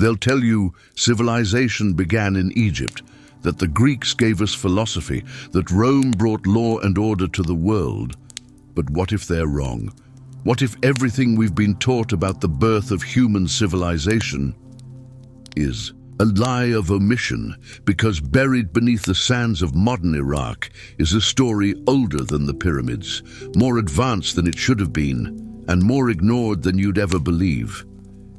They'll tell you civilization began in Egypt, that the Greeks gave us philosophy, that Rome brought law and order to the world. But what if they're wrong? What if everything we've been taught about the birth of human civilization is a lie of omission, because buried beneath the sands of modern Iraq is a story older than the pyramids, more advanced than it should have been, and more ignored than you'd ever believe.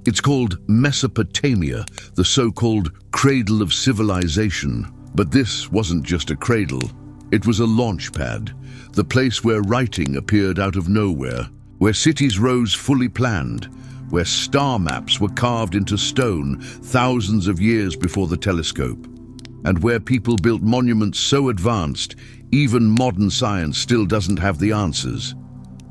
It's called Mesopotamia, the so-called cradle of civilization. But this wasn't just a cradle. It was a launch pad, the place where writing appeared out of nowhere, where cities rose fully planned, where star maps were carved into stone thousands of years before the telescope, and where people built monuments so advanced, even modern science still doesn't have the answers.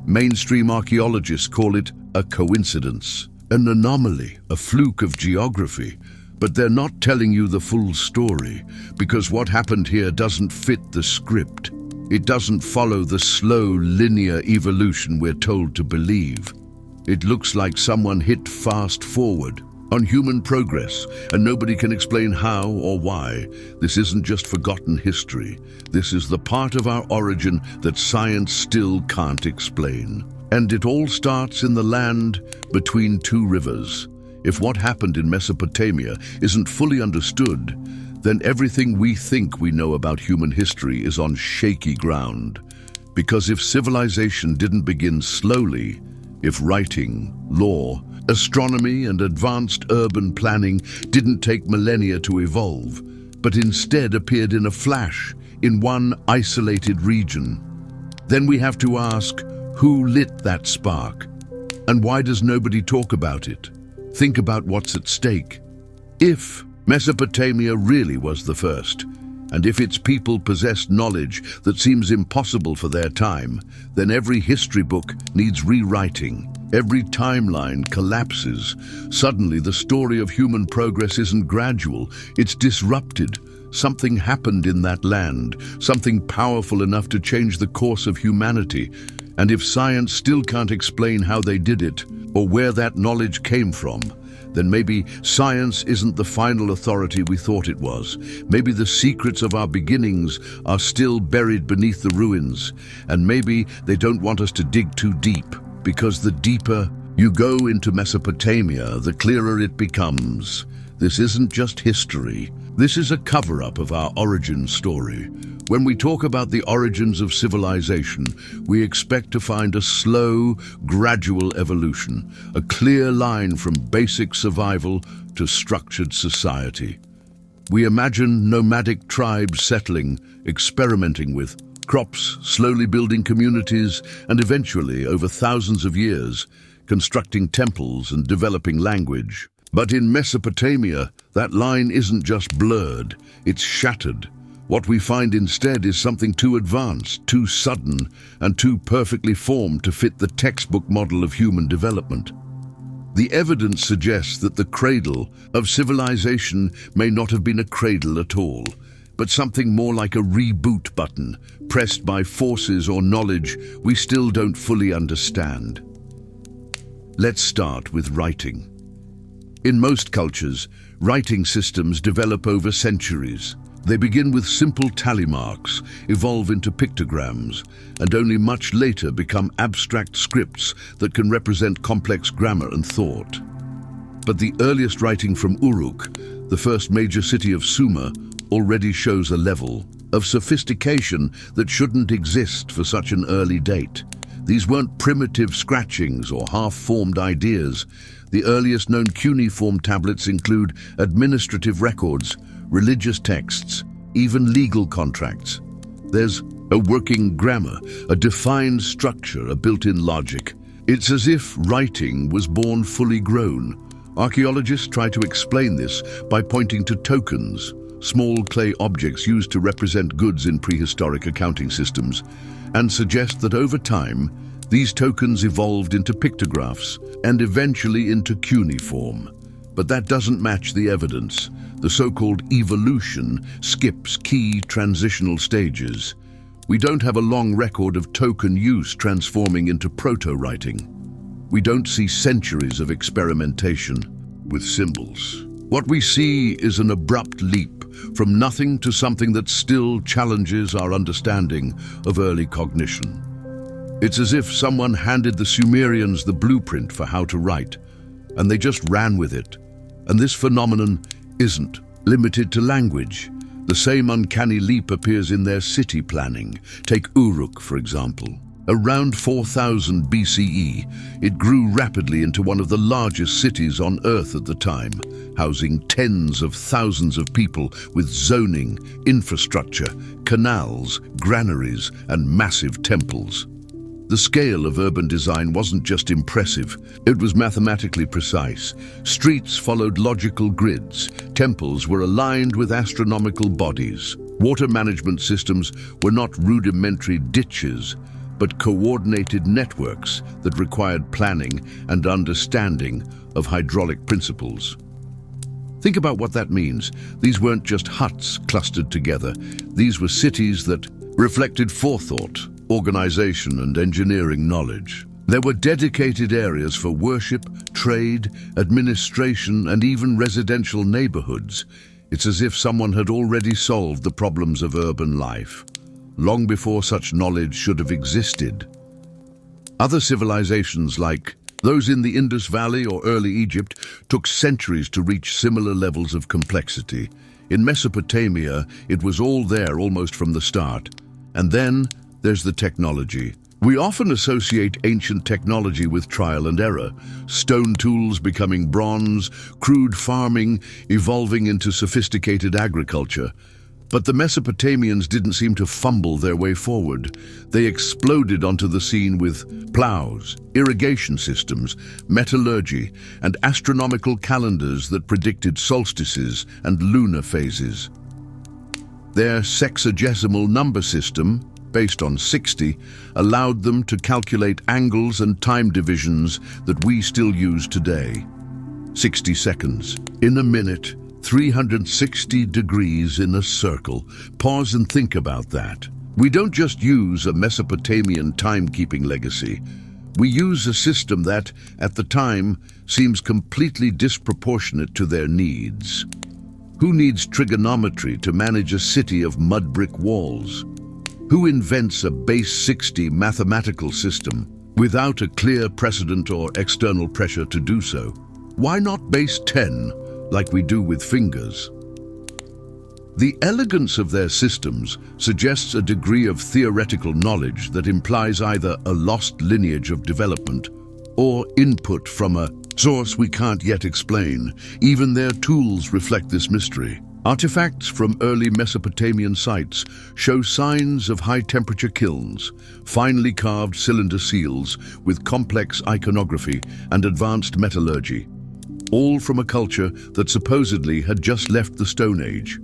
Mainstream archaeologists call it a coincidence, an anomaly, a fluke of geography. But they're not telling you the full story, because what happened here doesn't fit the script. It doesn't follow the slow, linear evolution we're told to believe. It looks like someone hit fast forward on human progress, and nobody can explain how or why. This isn't just forgotten history. This is the part of our origin that science still can't explain. And it all starts in the land between two rivers. If what happened in Mesopotamia isn't fully understood, then everything we think we know about human history is on shaky ground. Because if civilization didn't begin slowly, if writing, law, astronomy, and advanced urban planning didn't take millennia to evolve, but instead appeared in a flash in one isolated region, then we have to ask, who lit that spark? And why does nobody talk about it? Think about what's at stake. If Mesopotamia really was the first, and if its people possessed knowledge that seems impossible for their time, then every history book needs rewriting. Every timeline collapses. Suddenly, the story of human progress isn't gradual, it's disrupted. Something happened in that land, something powerful enough to change the course of humanity. And if science still can't explain how they did it, or where that knowledge came from, then maybe science isn't the final authority we thought it was. Maybe the secrets of our beginnings are still buried beneath the ruins, and maybe they don't want us to dig too deep, because the deeper you go into Mesopotamia, the clearer it becomes. This isn't just history. This is a cover-up of our origin story. When we talk about the origins of civilization, we expect to find a slow, gradual evolution, a clear line from basic survival to structured society. We imagine nomadic tribes settling, experimenting with crops, slowly building communities, and eventually, over thousands of years, constructing temples and developing language. But in Mesopotamia, that line isn't just blurred, it's shattered. What we find instead is something too advanced, too sudden, and too perfectly formed to fit the textbook model of human development. The evidence suggests that the cradle of civilization may not have been a cradle at all, but something more like a reboot button, pressed by forces or knowledge we still don't fully understand. Let's start with writing. In most cultures, writing systems develop over centuries. They begin with simple tally marks, evolve into pictograms, and only much later become abstract scripts that can represent complex grammar and thought. But the earliest writing from Uruk, the first major city of Sumer, already shows a level of sophistication that shouldn't exist for such an early date. These weren't primitive scratchings or half-formed ideas. The earliest known cuneiform tablets include administrative records, religious texts, even legal contracts. There's a working grammar, a defined structure, a built-in logic. It's as if writing was born fully grown. Archaeologists try to explain this by pointing to tokens, small clay objects used to represent goods in prehistoric accounting systems, and suggest that over time, these tokens evolved into pictographs and eventually into cuneiform. But that doesn't match the evidence. The so-called evolution skips key transitional stages. We don't have a long record of token use transforming into proto-writing. We don't see centuries of experimentation with symbols. What we see is an abrupt leap from nothing to something that still challenges our understanding of early cognition. It's as if someone handed the Sumerians the blueprint for how to write, and they just ran with it. And this phenomenon isn't limited to language. The same uncanny leap appears in their city planning. Take Uruk, for example. Around 4000 BCE, it grew rapidly into one of the largest cities on Earth at the time, housing tens of thousands of people with zoning, infrastructure, canals, granaries, and massive temples. The scale of urban design wasn't just impressive, it was mathematically precise. Streets followed logical grids, temples were aligned with astronomical bodies. Water management systems were not rudimentary ditches, but coordinated networks that required planning and understanding of hydraulic principles. Think about what that means. These weren't just huts clustered together. These were cities that reflected forethought, organization, and engineering knowledge. There were dedicated areas for worship, trade, administration, and even residential neighborhoods. It's as if someone had already solved the problems of urban life, long before such knowledge should have existed. Other civilizations, like those in the Indus Valley or early Egypt, took centuries to reach similar levels of complexity. In Mesopotamia, it was all there almost from the start. And then there's the technology. We often associate ancient technology with trial and error, stone tools becoming bronze, crude farming evolving into sophisticated agriculture. But the Mesopotamians didn't seem to fumble their way forward. They exploded onto the scene with plows, irrigation systems, metallurgy, and astronomical calendars that predicted solstices and lunar phases. Their sexagesimal number system, based on 60, allowed them to calculate angles and time divisions that we still use today. 60 seconds. In a minute, 360 degrees in a circle. Pause and think about that. We don't just use a Mesopotamian timekeeping legacy. We use a system that, at the time, seems completely disproportionate to their needs. Who needs trigonometry to manage a city of mud brick walls? Who invents a base 60 mathematical system without a clear precedent or external pressure to do so? Why not base 10, like we do with fingers? The elegance of their systems suggests a degree of theoretical knowledge that implies either a lost lineage of development or input from a source we can't yet explain. Even their tools reflect this mystery. Artifacts from early Mesopotamian sites show signs of high-temperature kilns, finely carved cylinder seals with complex iconography and advanced metallurgy, all from a culture that supposedly had just left the Stone Age.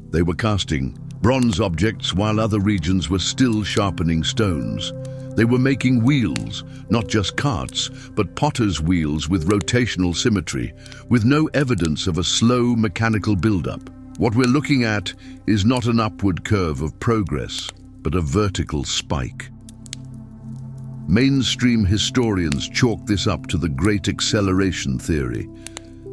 They were casting bronze objects while other regions were still sharpening stones. They were making wheels, not just carts, but potter's wheels with rotational symmetry, with no evidence of a slow mechanical buildup. What we're looking at is not an upward curve of progress, but a vertical spike. Mainstream historians chalk this up to the Great Acceleration theory,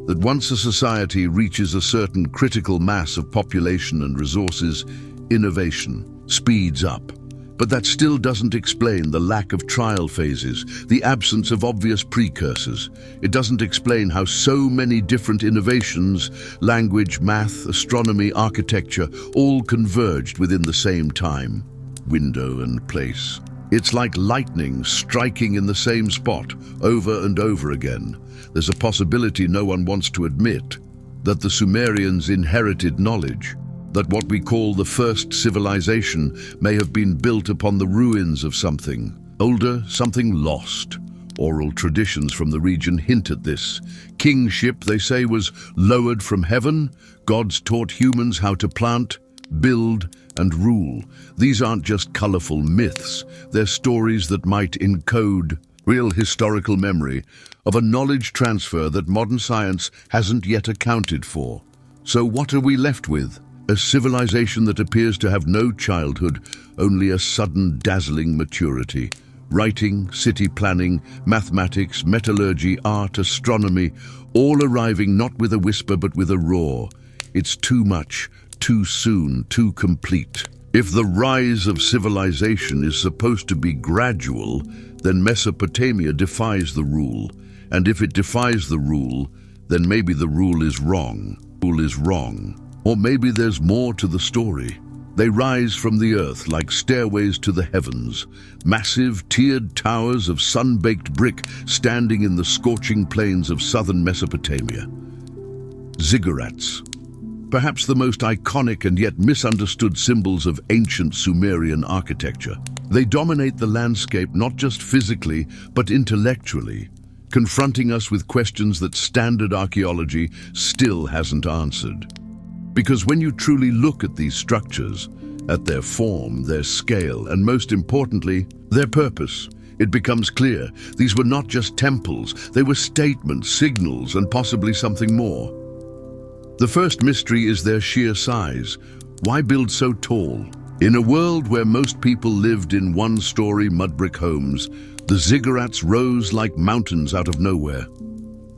that once a society reaches a certain critical mass of population and resources, innovation speeds up. But that still doesn't explain the lack of trial phases, the absence of obvious precursors. It doesn't explain how so many different innovations, language, math, astronomy, architecture, all converged within the same time, window and place. It's like lightning striking in the same spot over and over again. There's a possibility no one wants to admit, that the Sumerians inherited knowledge, that what we call the first civilization may have been built upon the ruins of something older, something lost. Oral traditions from the region hint at this. Kingship, they say, was lowered from heaven. Gods taught humans how to plant, build, and rule. These aren't just colorful myths. They're stories that might encode real historical memory of a knowledge transfer that modern science hasn't yet accounted for. So what are we left with? A civilization that appears to have no childhood, only a sudden dazzling maturity. Writing, city planning, mathematics, metallurgy, art, astronomy, all arriving not with a whisper but with a roar. It's too much, too soon, too complete. If the rise of civilization is supposed to be gradual, then Mesopotamia defies the rule. And if it defies the rule, then maybe the rule is wrong. Or maybe there's more to the story. They rise from the earth like stairways to the heavens, massive tiered towers of sun-baked brick standing in the scorching plains of southern Mesopotamia. Ziggurats, perhaps the most iconic and yet misunderstood symbols of ancient Sumerian architecture. They dominate the landscape not just physically, but intellectually, confronting us with questions that standard archaeology still hasn't answered. Because when you truly look at these structures, at their form, their scale, and most importantly, their purpose, it becomes clear these were not just temples, they were statements, signals, and possibly something more. The first mystery is their sheer size. Why build so tall? In a world where most people lived in one-story mud brick homes, the ziggurats rose like mountains out of nowhere.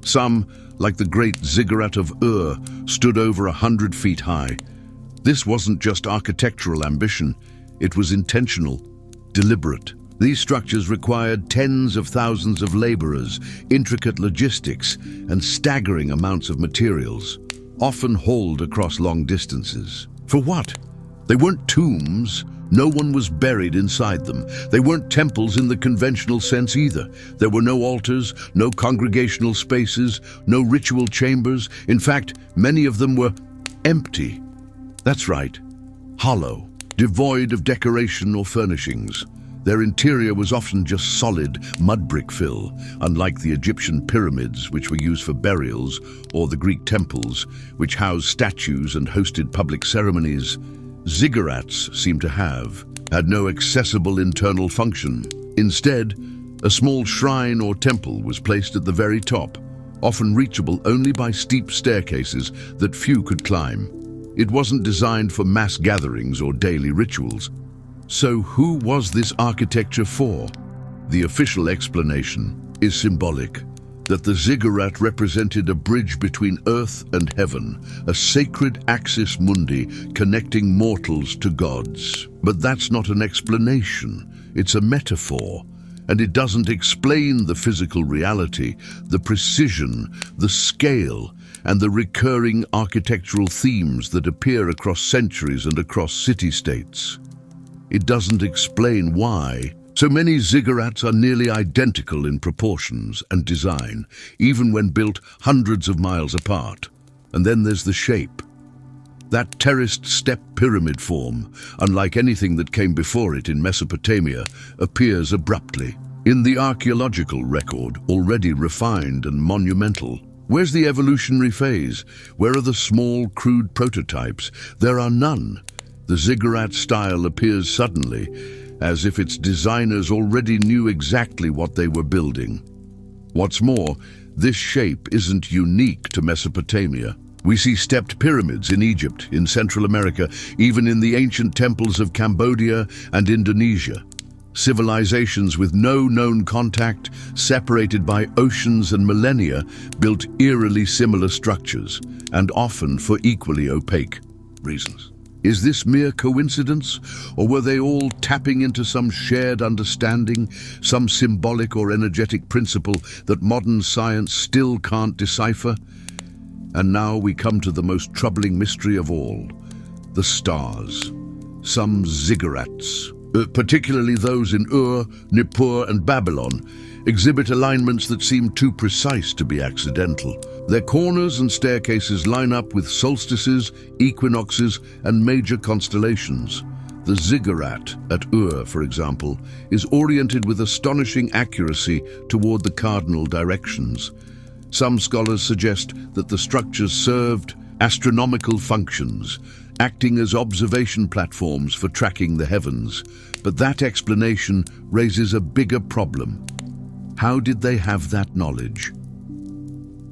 Some, like the great ziggurat of Ur, stood over 100 feet high. This wasn't just architectural ambition, it was intentional, deliberate. These structures required tens of thousands of laborers, intricate logistics, and staggering amounts of materials, often hauled across long distances. For what? They weren't tombs. No one was buried inside them. They weren't temples in the conventional sense either. There were no altars, no congregational spaces, no ritual chambers. In fact, many of them were empty. That's right, hollow, devoid of decoration or furnishings. Their interior was often just solid mud brick fill, unlike the Egyptian pyramids, which were used for burials, or the Greek temples, which housed statues and hosted public ceremonies. Ziggurats seem to had no accessible internal function. Instead, a small shrine or temple was placed at the very top, often reachable only by steep staircases that few could climb. It wasn't designed for mass gatherings or daily rituals. So who was this architecture for? The official explanation is symbolic, that the ziggurat represented a bridge between earth and heaven, a sacred axis mundi connecting mortals to gods. But that's not an explanation, it's a metaphor, and it doesn't explain the physical reality, the precision, the scale, and the recurring architectural themes that appear across centuries and across city-states. It doesn't explain why so many ziggurats are nearly identical in proportions and design, even when built hundreds of miles apart. And then there's the shape. That terraced step pyramid form, unlike anything that came before it in Mesopotamia, appears abruptly. In the archaeological record, already refined and monumental, where's the evolutionary phase? Where are the small, crude prototypes? There are none. The ziggurat style appears suddenly, as if its designers already knew exactly what they were building. What's more, this shape isn't unique to Mesopotamia. We see stepped pyramids in Egypt, in Central America, even in the ancient temples of Cambodia and Indonesia. Civilizations with no known contact, separated by oceans and millennia, built eerily similar structures, and often for equally opaque reasons. Is this mere coincidence, or were they all tapping into some shared understanding, some symbolic or energetic principle that modern science still can't decipher? And now we come to the most troubling mystery of all, the stars. Some ziggurats, particularly those in Ur, Nippur, and Babylon, exhibit alignments that seem too precise to be accidental. Their corners and staircases line up with solstices, equinoxes, and major constellations. The ziggurat at Ur, for example, is oriented with astonishing accuracy toward the cardinal directions. Some scholars suggest that the structures served astronomical functions, acting as observation platforms for tracking the heavens. But that explanation raises a bigger problem. How did they have that knowledge?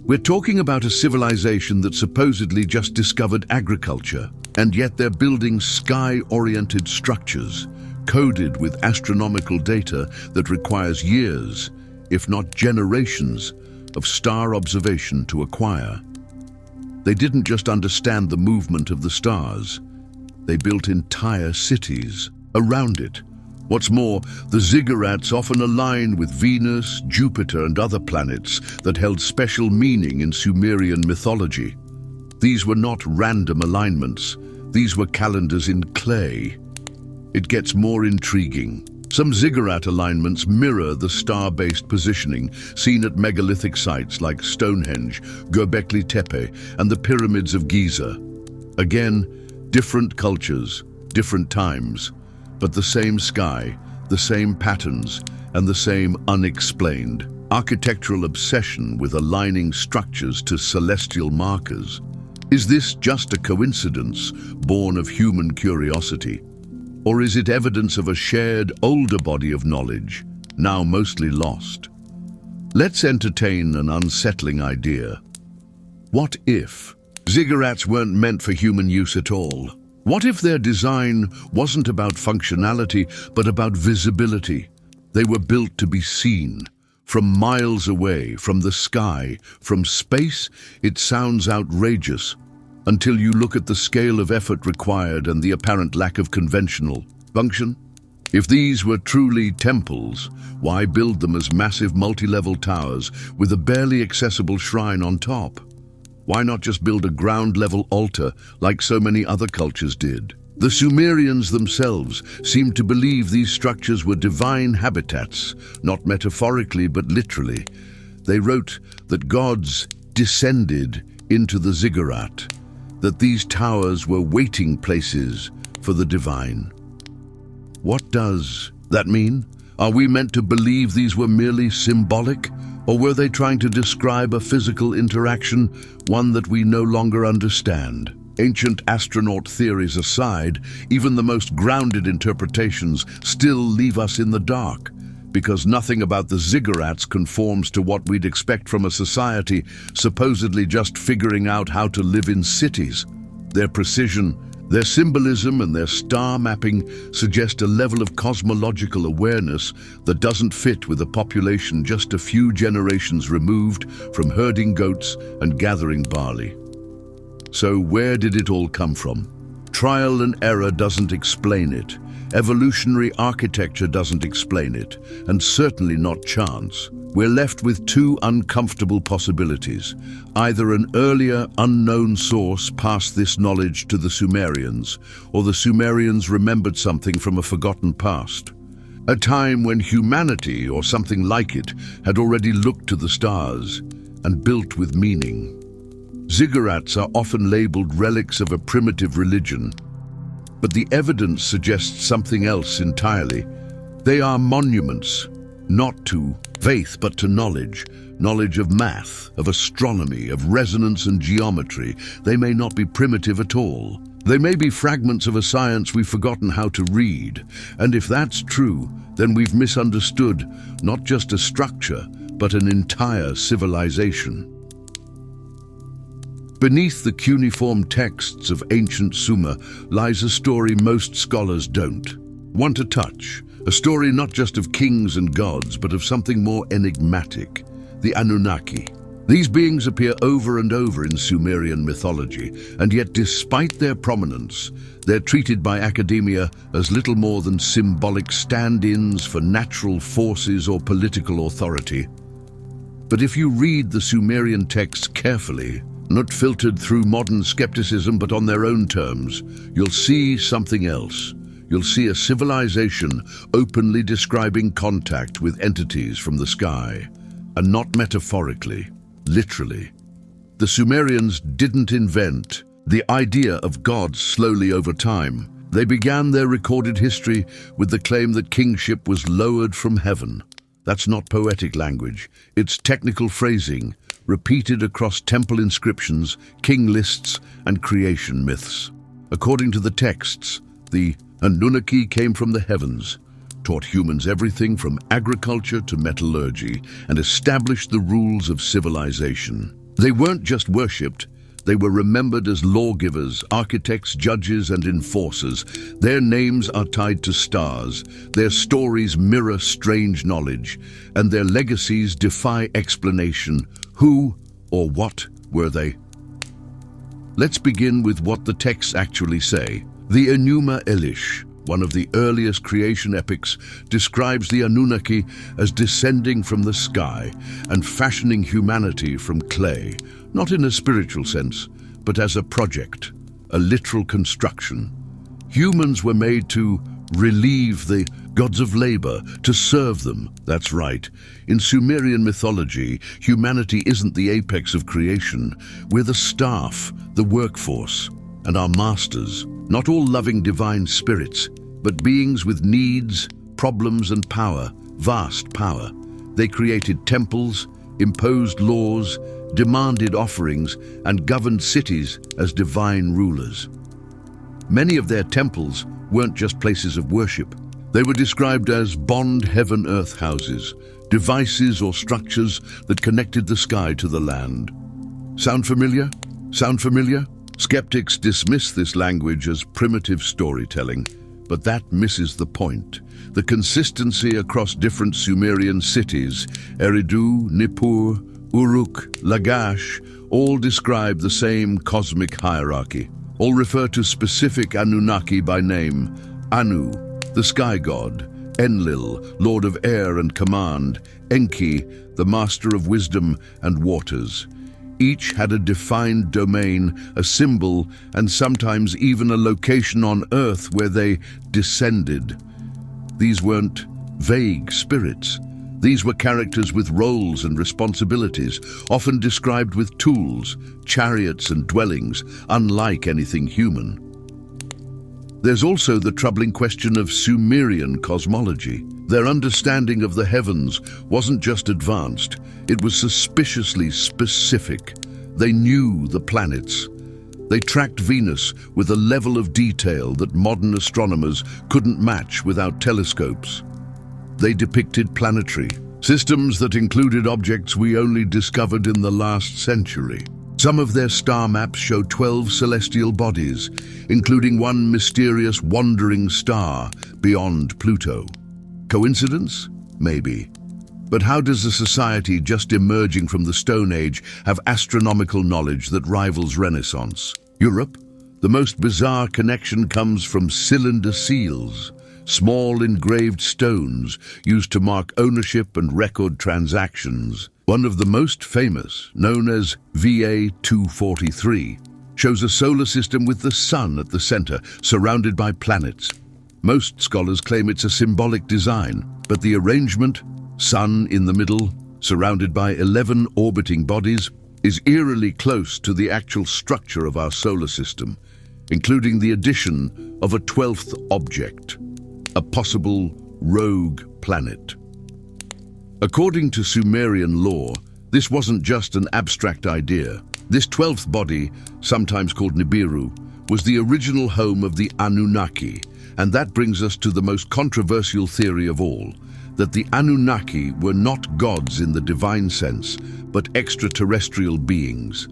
We're talking about a civilization that supposedly just discovered agriculture, and yet they're building sky-oriented structures, coded with astronomical data that requires years, if not generations, of star observation to acquire. They didn't just understand the movement of the stars. They built entire cities around it. What's more, the ziggurats often aligned with Venus, Jupiter, and other planets that held special meaning in Sumerian mythology. These were not random alignments. These were calendars in clay. It gets more intriguing. Some ziggurat alignments mirror the star-based positioning seen at megalithic sites like Stonehenge, Göbekli Tepe, and the pyramids of Giza. Again, different cultures, different times, but the same sky, the same patterns, and the same unexplained architectural obsession with aligning structures to celestial markers. Is this just a coincidence born of human curiosity? Or is it evidence of a shared older body of knowledge, now mostly lost? Let's entertain an unsettling idea. What if ziggurats weren't meant for human use at all? What if their design wasn't about functionality, but about visibility? They were built to be seen. From miles away, from the sky, from space, it sounds outrageous, until you look at the scale of effort required and the apparent lack of conventional function. If these were truly temples, why build them as massive multi-level towers with a barely accessible shrine on top? Why not just build a ground-level altar like so many other cultures did? The Sumerians themselves seemed to believe these structures were divine habitats, not metaphorically but literally. They wrote that gods descended into the ziggurat, that these towers were waiting places for the divine. What does that mean? Are we meant to believe these were merely symbolic? Or were they trying to describe a physical interaction, one that we no longer understand? Ancient astronaut theories aside, even the most grounded interpretations still leave us in the dark, because nothing about the ziggurats conforms to what we'd expect from a society supposedly just figuring out how to live in cities. Their precision, their symbolism, and their star mapping suggest a level of cosmological awareness that doesn't fit with a population just a few generations removed from herding goats and gathering barley. So where did it all come from? Trial and error doesn't explain it. Evolutionary architecture doesn't explain it, and certainly not chance. We're left with two uncomfortable possibilities. Either an earlier, unknown source passed this knowledge to the Sumerians, or the Sumerians remembered something from a forgotten past. A time when humanity, or something like it, had already looked to the stars and built with meaning. Ziggurats are often labeled relics of a primitive religion, but the evidence suggests something else entirely. They are monuments, not to faith, but to knowledge. Knowledge of math, of astronomy, of resonance and geometry. They may not be primitive at all. They may be fragments of a science we've forgotten how to read. And if that's true, then we've misunderstood not just a structure, but an entire civilization. Beneath the cuneiform texts of ancient Sumer lies a story most scholars don't want to touch. A story not just of kings and gods, but of something more enigmatic, the Anunnaki. These beings appear over and over in Sumerian mythology, and yet despite their prominence, they're treated by academia as little more than symbolic stand-ins for natural forces or political authority. But if you read the Sumerian texts carefully, not filtered through modern skepticism but on their own terms, you'll see something else. You'll see a civilization openly describing contact with entities from the sky, and not metaphorically, literally. The Sumerians didn't invent the idea of gods slowly over time. They began their recorded history with the claim that kingship was lowered from heaven. That's not poetic language. It's technical phrasing, repeated across temple inscriptions, king lists, and creation myths. According to the texts, the Anunnaki came from the heavens, taught humans everything from agriculture to metallurgy, and established the rules of civilization. They weren't just worshipped, they were remembered as lawgivers, architects, judges, and enforcers. Their names are tied to stars, their stories mirror strange knowledge, and their legacies defy explanation, Who or what were they? Let's begin with what the texts actually say. The Enuma Elish, one of the earliest creation epics, describes the Anunnaki as descending from the sky and fashioning humanity from clay, not in a spiritual sense, but as a project, a literal construction. Humans were made to relieve the gods of labor, to serve them. That's right. In Sumerian mythology, humanity isn't the apex of creation. We're the staff, the workforce, and our masters. Not all loving divine spirits, but beings with needs, problems, and power, vast power. They created temples, imposed laws, demanded offerings, and governed cities as divine rulers. Many of their temples weren't just places of worship. They were described as bond heaven-earth houses, devices or structures that connected the sky to the land. Sound familiar? Sound familiar? Skeptics dismiss this language as primitive storytelling, but that misses the point. The consistency across different Sumerian cities, Eridu, Nippur, Uruk, Lagash, all describe the same cosmic hierarchy. All refer to specific Anunnaki by name: Anu, the sky god; Enlil, lord of air and command; Enki, the master of wisdom and waters. Each had a defined domain, a symbol, and sometimes even a location on Earth where they descended. These weren't vague spirits. These were characters with roles and responsibilities, often described with tools, chariots, and dwellings, unlike anything human. There's also the troubling question of Sumerian cosmology. Their understanding of the heavens wasn't just advanced, it was suspiciously specific. They knew the planets. They tracked Venus with a level of detail that modern astronomers couldn't match without telescopes. They depicted planetary systems that included objects we only discovered in the last century. Some of their star maps show 12 celestial bodies, including one mysterious wandering star beyond Pluto. Coincidence? Maybe. But how does a society just emerging from the Stone Age have astronomical knowledge that rivals Renaissance? Europe? The most bizarre connection comes from cylinder seals, small engraved stones used to mark ownership and record transactions. One of the most famous, known as VA 243, shows a solar system with the sun at the center, surrounded by planets. Most scholars claim it's a symbolic design, but the arrangement, sun in the middle, surrounded by 11 orbiting bodies, is eerily close to the actual structure of our solar system, including the addition of a 12th object, a possible rogue planet. According to Sumerian lore, this wasn't just an abstract idea. This 12th body, sometimes called Nibiru, was the original home of the Anunnaki, and that brings us to the most controversial theory of all, that the Anunnaki were not gods in the divine sense, but extraterrestrial beings.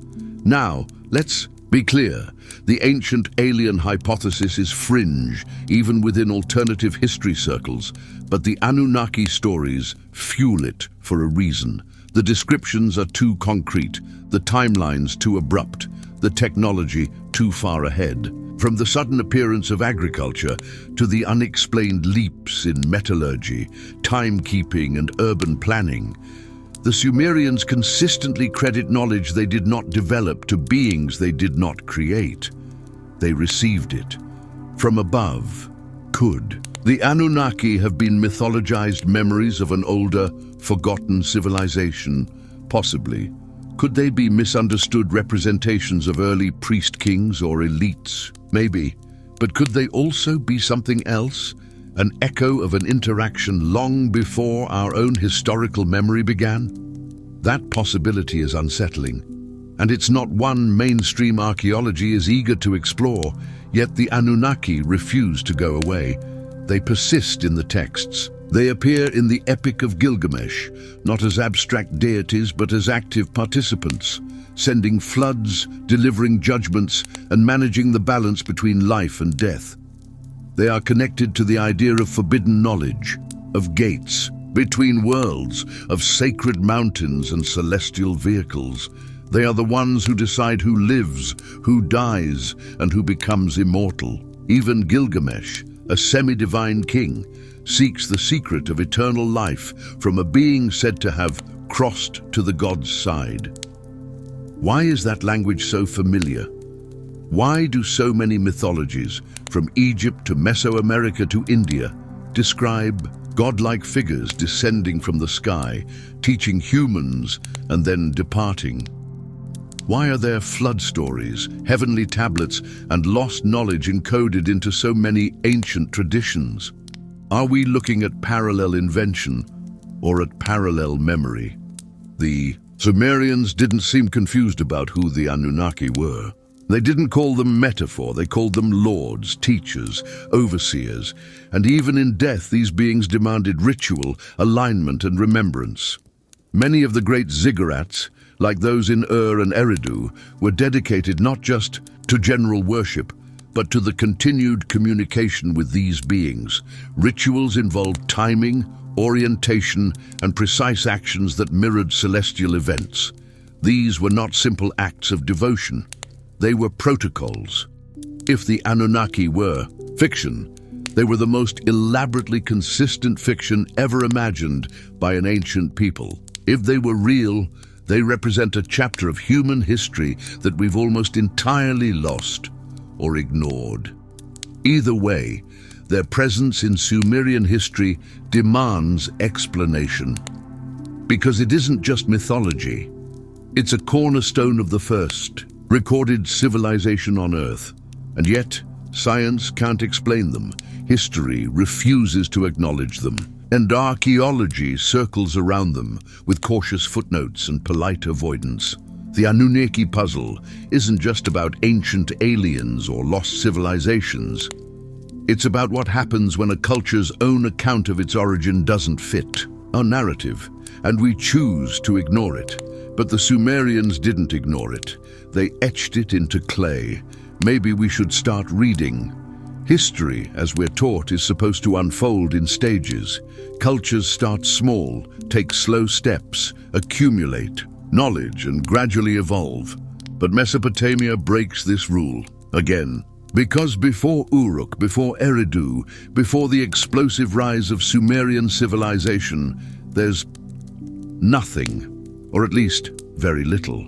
Now, let's be clear, the ancient alien hypothesis is fringe, even within alternative history circles, but the Anunnaki stories fuel it for a reason. The descriptions are too concrete, the timelines too abrupt, the technology too far ahead. From the sudden appearance of agriculture to the unexplained leaps in metallurgy, timekeeping, and urban planning, the Sumerians consistently credit knowledge they did not develop to beings they did not create. They received it from above. Could the Anunnaki have been mythologized memories of an older, forgotten civilization? Possibly. Could they be misunderstood representations of early priest kings or elites? Maybe. But could they also be something else? An echo of an interaction long before our own historical memory began? That possibility is unsettling, and it's not one mainstream archaeology is eager to explore, yet the Anunnaki refuse to go away. They persist in the texts. They appear in the Epic of Gilgamesh, not as abstract deities but as active participants, sending floods, delivering judgments, and managing the balance between life and death. They are connected to the idea of forbidden knowledge, of gates, between worlds, of sacred mountains and celestial vehicles. They are the ones who decide who lives, who dies, and who becomes immortal. Even Gilgamesh, a semi-divine king, seeks the secret of eternal life from a being said to have crossed to the god's side. Why is that language so familiar? Why do so many mythologies, from Egypt to Mesoamerica to India, describe godlike figures descending from the sky, teaching humans and then departing? Why are there flood stories, heavenly tablets, and lost knowledge encoded into so many ancient traditions? Are we looking at parallel invention or at parallel memory? The Sumerians didn't seem confused about who the Anunnaki were. They didn't call them metaphor, they called them lords, teachers, overseers, and even in death these beings demanded ritual, alignment, and remembrance. Many of the great ziggurats, like those in Ur and Eridu, were dedicated not just to general worship, but to the continued communication with these beings. Rituals involved timing, orientation, and precise actions that mirrored celestial events. These were not simple acts of devotion. They were protocols. If the Anunnaki were fiction, they were the most elaborately consistent fiction ever imagined by an ancient people. If they were real, they represent a chapter of human history that we've almost entirely lost or ignored. Either way, their presence in Sumerian history demands explanation. Because it isn't just mythology. It's a cornerstone of the first recorded civilization on Earth. And yet, science can't explain them. History refuses to acknowledge them. And archaeology circles around them with cautious footnotes and polite avoidance. The Anunnaki puzzle isn't just about ancient aliens or lost civilizations. It's about what happens when a culture's own account of its origin doesn't fit our narrative, and we choose to ignore it. But the Sumerians didn't ignore it. They etched it into clay. Maybe we should start reading. History, as we're taught, is supposed to unfold in stages. Cultures start small, take slow steps, accumulate knowledge, and gradually evolve. But Mesopotamia breaks this rule again. Because before Uruk, before Eridu, before the explosive rise of Sumerian civilization, there's nothing, or at least very little.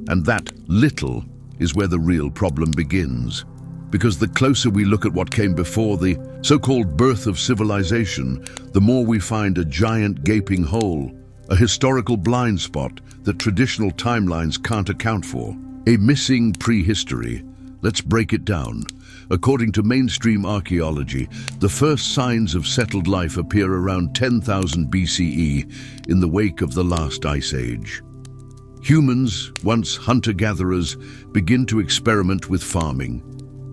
And that little is where the real problem begins. Because the closer we look at what came before the so-called birth of civilization, the more we find a giant gaping hole, a historical blind spot that traditional timelines can't account for. A missing prehistory. Let's break it down. According to mainstream archaeology, the first signs of settled life appear around 10,000 BCE in the wake of the last ice age. Humans, once hunter-gatherers, begin to experiment with farming.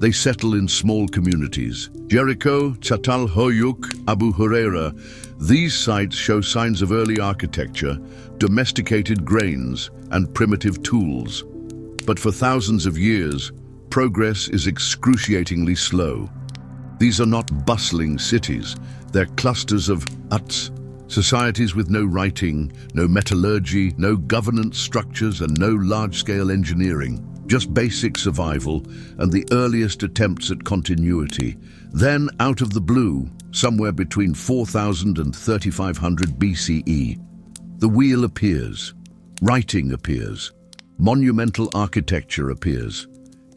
They settle in small communities. Jericho, Çatalhöyük, Abu Huraira. These sites show signs of early architecture, domesticated grains, and primitive tools. But for thousands of years, progress is excruciatingly slow. These are not bustling cities. They're clusters of huts, societies with no writing, no metallurgy, no governance structures, and no large-scale engineering. Just basic survival and the earliest attempts at continuity. Then, out of the blue, somewhere between 4000 and 3500 BCE, the wheel appears, writing appears, monumental architecture appears,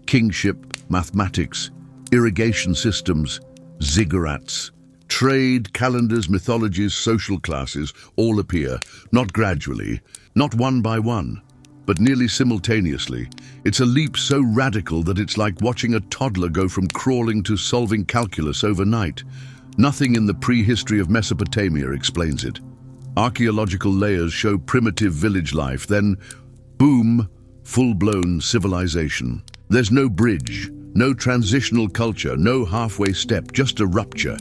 kingship, mathematics, irrigation systems, ziggurats, trade, calendars, mythologies, social classes all appear, not gradually, not one by one, but nearly simultaneously. It's a leap so radical that it's like watching a toddler go from crawling to solving calculus overnight. Nothing in the prehistory of Mesopotamia explains it. Archaeological layers show primitive village life, then, boom, full-blown civilization. There's no bridge, no transitional culture, no halfway step, just a rupture.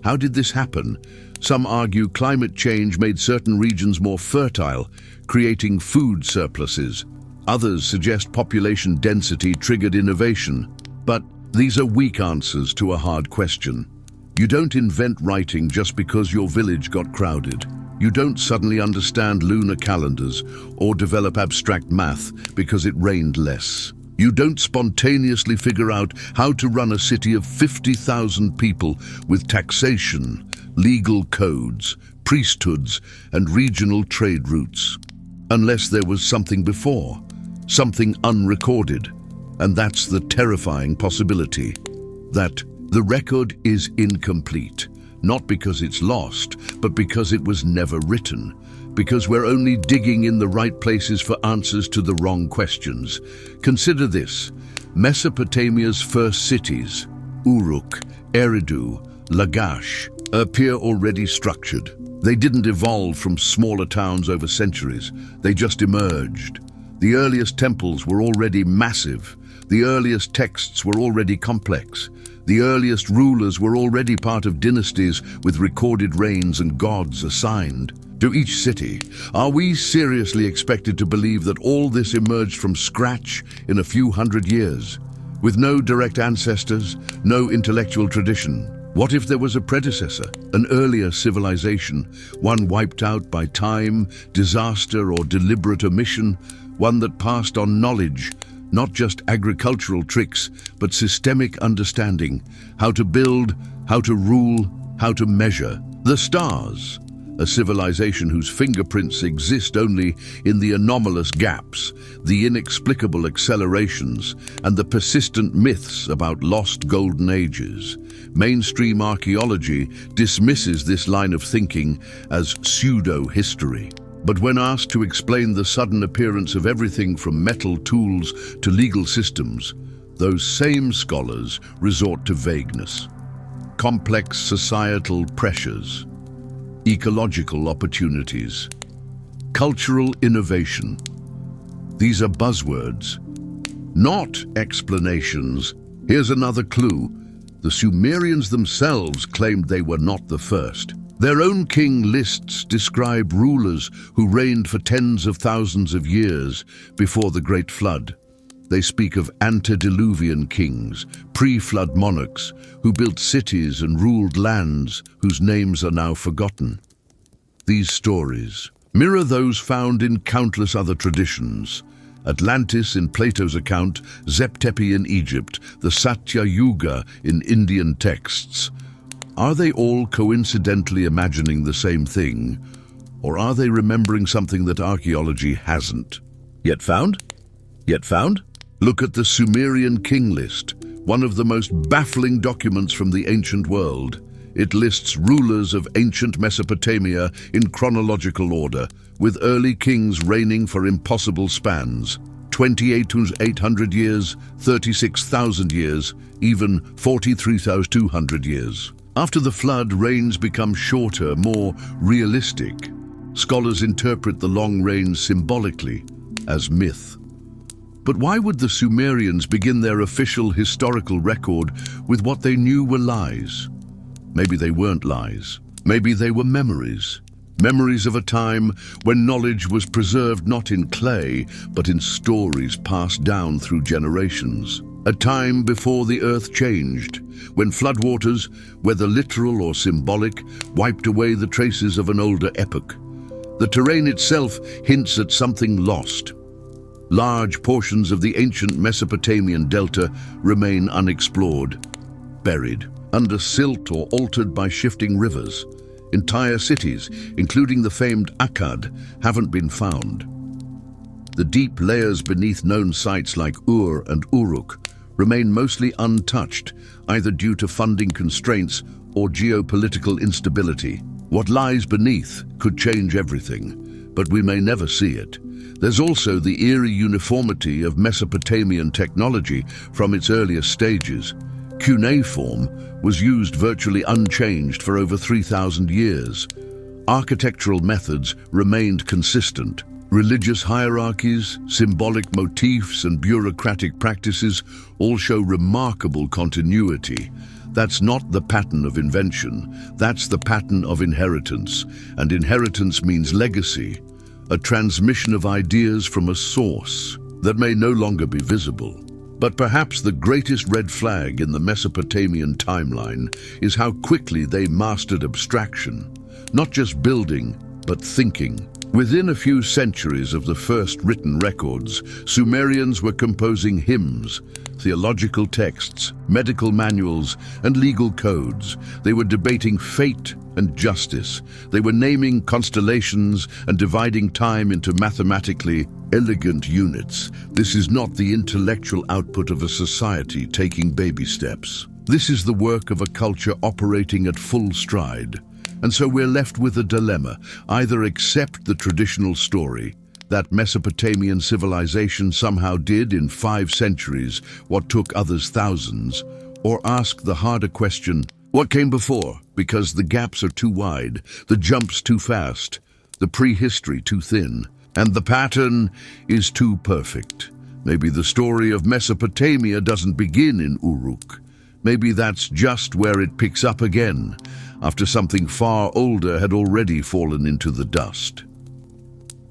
How did this happen? Some argue climate change made certain regions more fertile, creating food surpluses. Others suggest population density triggered innovation. But these are weak answers to a hard question. You don't invent writing just because your village got crowded. You don't suddenly understand lunar calendars or develop abstract math because it rained less. You don't spontaneously figure out how to run a city of 50,000 people with taxation, legal codes, priesthoods, and regional trade routes. Unless there was something before, something unrecorded. And that's the terrifying possibility, that the record is incomplete, not because it's lost, but because it was never written, because we're only digging in the right places for answers to the wrong questions. Consider this: Mesopotamia's first cities, Uruk, Eridu, Lagash, appear already structured. They didn't evolve from smaller towns over centuries, they just emerged. The earliest temples were already massive. The earliest texts were already complex. The earliest rulers were already part of dynasties with recorded reigns and gods assigned to each city. Are we seriously expected to believe that all this emerged from scratch in a few hundred years, with no direct ancestors, no intellectual tradition? What if there was a predecessor, an earlier civilization, one wiped out by time, disaster, or deliberate omission, one that passed on knowledge, not just agricultural tricks, but systemic understanding, how to build, how to rule, how to measure? The stars, a civilization whose fingerprints exist only in the anomalous gaps, the inexplicable accelerations, and the persistent myths about lost golden ages. Mainstream archaeology dismisses this line of thinking as pseudo-history. But when asked to explain the sudden appearance of everything from metal tools to legal systems, those same scholars resort to vagueness. Complex societal pressures, ecological opportunities, cultural innovation. These are buzzwords, not explanations. Here's another clue. The Sumerians themselves claimed they were not the first. Their own king lists describe rulers who reigned for tens of thousands of years before the Great Flood. They speak of antediluvian kings, pre-flood monarchs who built cities and ruled lands whose names are now forgotten. These stories mirror those found in countless other traditions. Atlantis in Plato's account, Zep-Tepi in Egypt, the Satya Yuga in Indian texts. Are they all coincidentally imagining the same thing, or are they remembering something that archaeology hasn't yet found? Look at the Sumerian king list, one of the most baffling documents from the ancient world. It lists rulers of ancient Mesopotamia in chronological order, with early kings reigning for impossible spans. 28,800 years, 36,000 years, even 43,200 years. After the flood, reigns become shorter, more realistic. Scholars interpret the long reigns symbolically, as myth. But why would the Sumerians begin their official historical record with what they knew were lies? Maybe they weren't lies. Maybe they were memories. Memories of a time when knowledge was preserved not in clay, but in stories passed down through generations. A time before the earth changed, when floodwaters, whether literal or symbolic, wiped away the traces of an older epoch. The terrain itself hints at something lost. Large portions of the ancient Mesopotamian delta remain unexplored, buried under silt or altered by shifting rivers. Entire cities, including the famed Akkad, haven't been found. The deep layers beneath known sites like Ur and Uruk remain mostly untouched, either due to funding constraints or geopolitical instability. What lies beneath could change everything, but we may never see it. There's also the eerie uniformity of Mesopotamian technology from its earliest stages. Cuneiform was used virtually unchanged for over 3,000 years. Architectural methods remained consistent. Religious hierarchies, symbolic motifs, and bureaucratic practices all show remarkable continuity. That's not the pattern of invention, that's the pattern of inheritance. And inheritance means legacy, a transmission of ideas from a source that may no longer be visible, But perhaps the greatest red flag in the Mesopotamian timeline is how quickly they mastered abstraction, not just building, but thinking. Within a few centuries of the first written records, Sumerians were composing hymns, theological texts, medical manuals, and legal codes. They were debating fate and justice. They were naming constellations and dividing time into mathematically elegant units. This is not the intellectual output of a society taking baby steps. This is the work of a culture operating at full stride. And so we're left with a dilemma. Either accept the traditional story, that Mesopotamian civilization somehow did in 5 centuries what took others thousands, or ask the harder question, what came before? Because the gaps are too wide, the jumps too fast, the prehistory too thin, and the pattern is too perfect. Maybe the story of Mesopotamia doesn't begin in Uruk. Maybe that's just where it picks up again, after something far older had already fallen into the dust.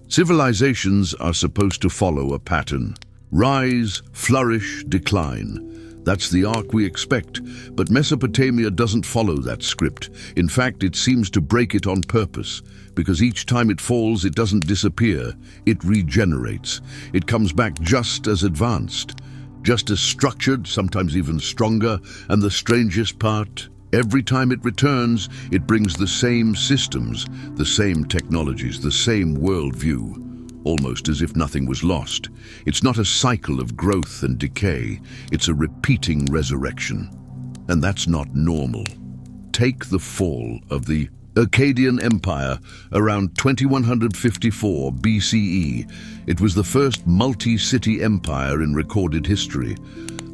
Civilizations are supposed to follow a pattern. Rise, flourish, decline. That's the arc we expect, but Mesopotamia doesn't follow that script. In fact, it seems to break it on purpose, because each time it falls, it doesn't disappear, it regenerates. It comes back just as advanced, just as structured, sometimes even stronger, and the strangest part, every time it returns, it brings the same systems, the same technologies, the same worldview, almost as if nothing was lost. It's not a cycle of growth and decay, it's a repeating resurrection. And that's not normal. Take the fall of the Akkadian Empire around 2154 BCE. It was the first multi-city empire in recorded history.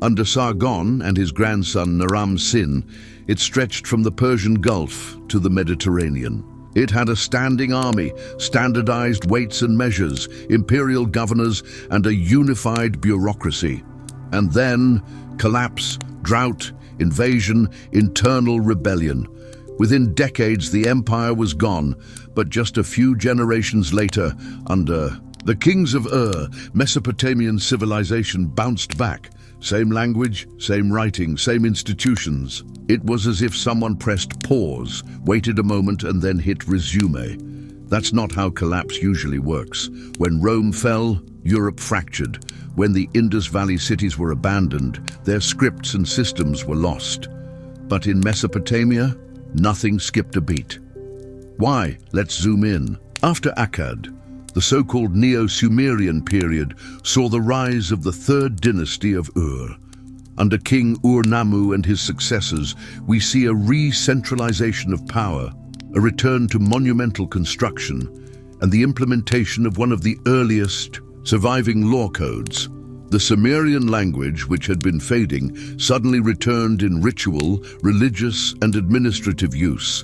Under Sargon and his grandson Naram-Sin, it stretched from the Persian Gulf to the Mediterranean. It had a standing army, standardized weights and measures, imperial governors, and a unified bureaucracy. And then collapse, drought, invasion, internal rebellion. Within decades, the empire was gone, but just a few generations later, under the kings of Ur, Mesopotamian civilization bounced back. Same language, same writing, same institutions. It was as if someone pressed pause, waited a moment, and then hit resume. That's not how collapse usually works. When Rome fell, Europe fractured. When the Indus Valley cities were abandoned, their scripts and systems were lost. But in Mesopotamia, nothing skipped a beat. Why? Let's zoom in. After Akkad, the so-called Neo-Sumerian period saw the rise of the third dynasty of Ur. Under King Ur-Nammu and his successors, we see a re-centralization of power, a return to monumental construction, and the implementation of one of the earliest surviving law codes. The Sumerian language, which had been fading, suddenly returned in ritual, religious, and administrative use.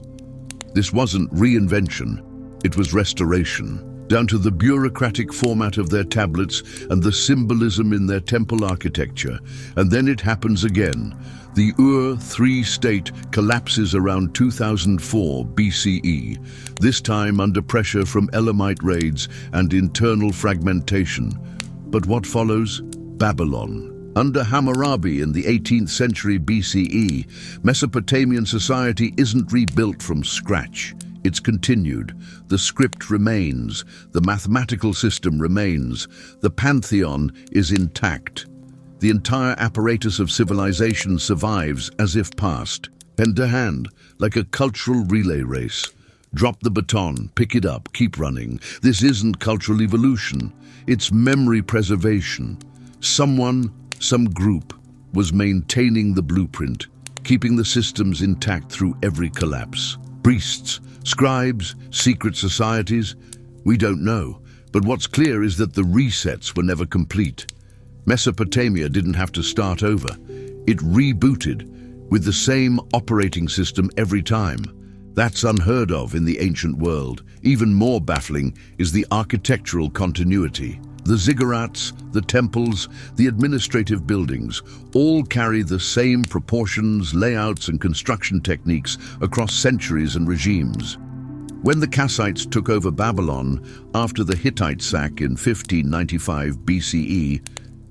This wasn't reinvention, it was restoration. Down to the bureaucratic format of their tablets and the symbolism in their temple architecture. And then it happens again. The Ur III state collapses around 2004 BCE, this time under pressure from Elamite raids and internal fragmentation. But what follows? Babylon. Under Hammurabi in the 18th century BCE, Mesopotamian society isn't rebuilt from scratch. It's continued. The script remains. The mathematical system remains. The pantheon is intact. The entire apparatus of civilization survives as if past, hand to hand, like a cultural relay race. Drop the baton, pick it up, keep running. This isn't cultural evolution. It's memory preservation. Someone, some group, was maintaining the blueprint, keeping the systems intact through every collapse. Priests, scribes, secret societies, we don't know. But what's clear is that the resets were never complete. Mesopotamia didn't have to start over. It rebooted with the same operating system every time. That's unheard of in the ancient world. Even more baffling is the architectural continuity. The ziggurats, the temples, the administrative buildings all carry the same proportions, layouts, and construction techniques across centuries and regimes. When the Kassites took over Babylon after the Hittite sack in 1595 BCE,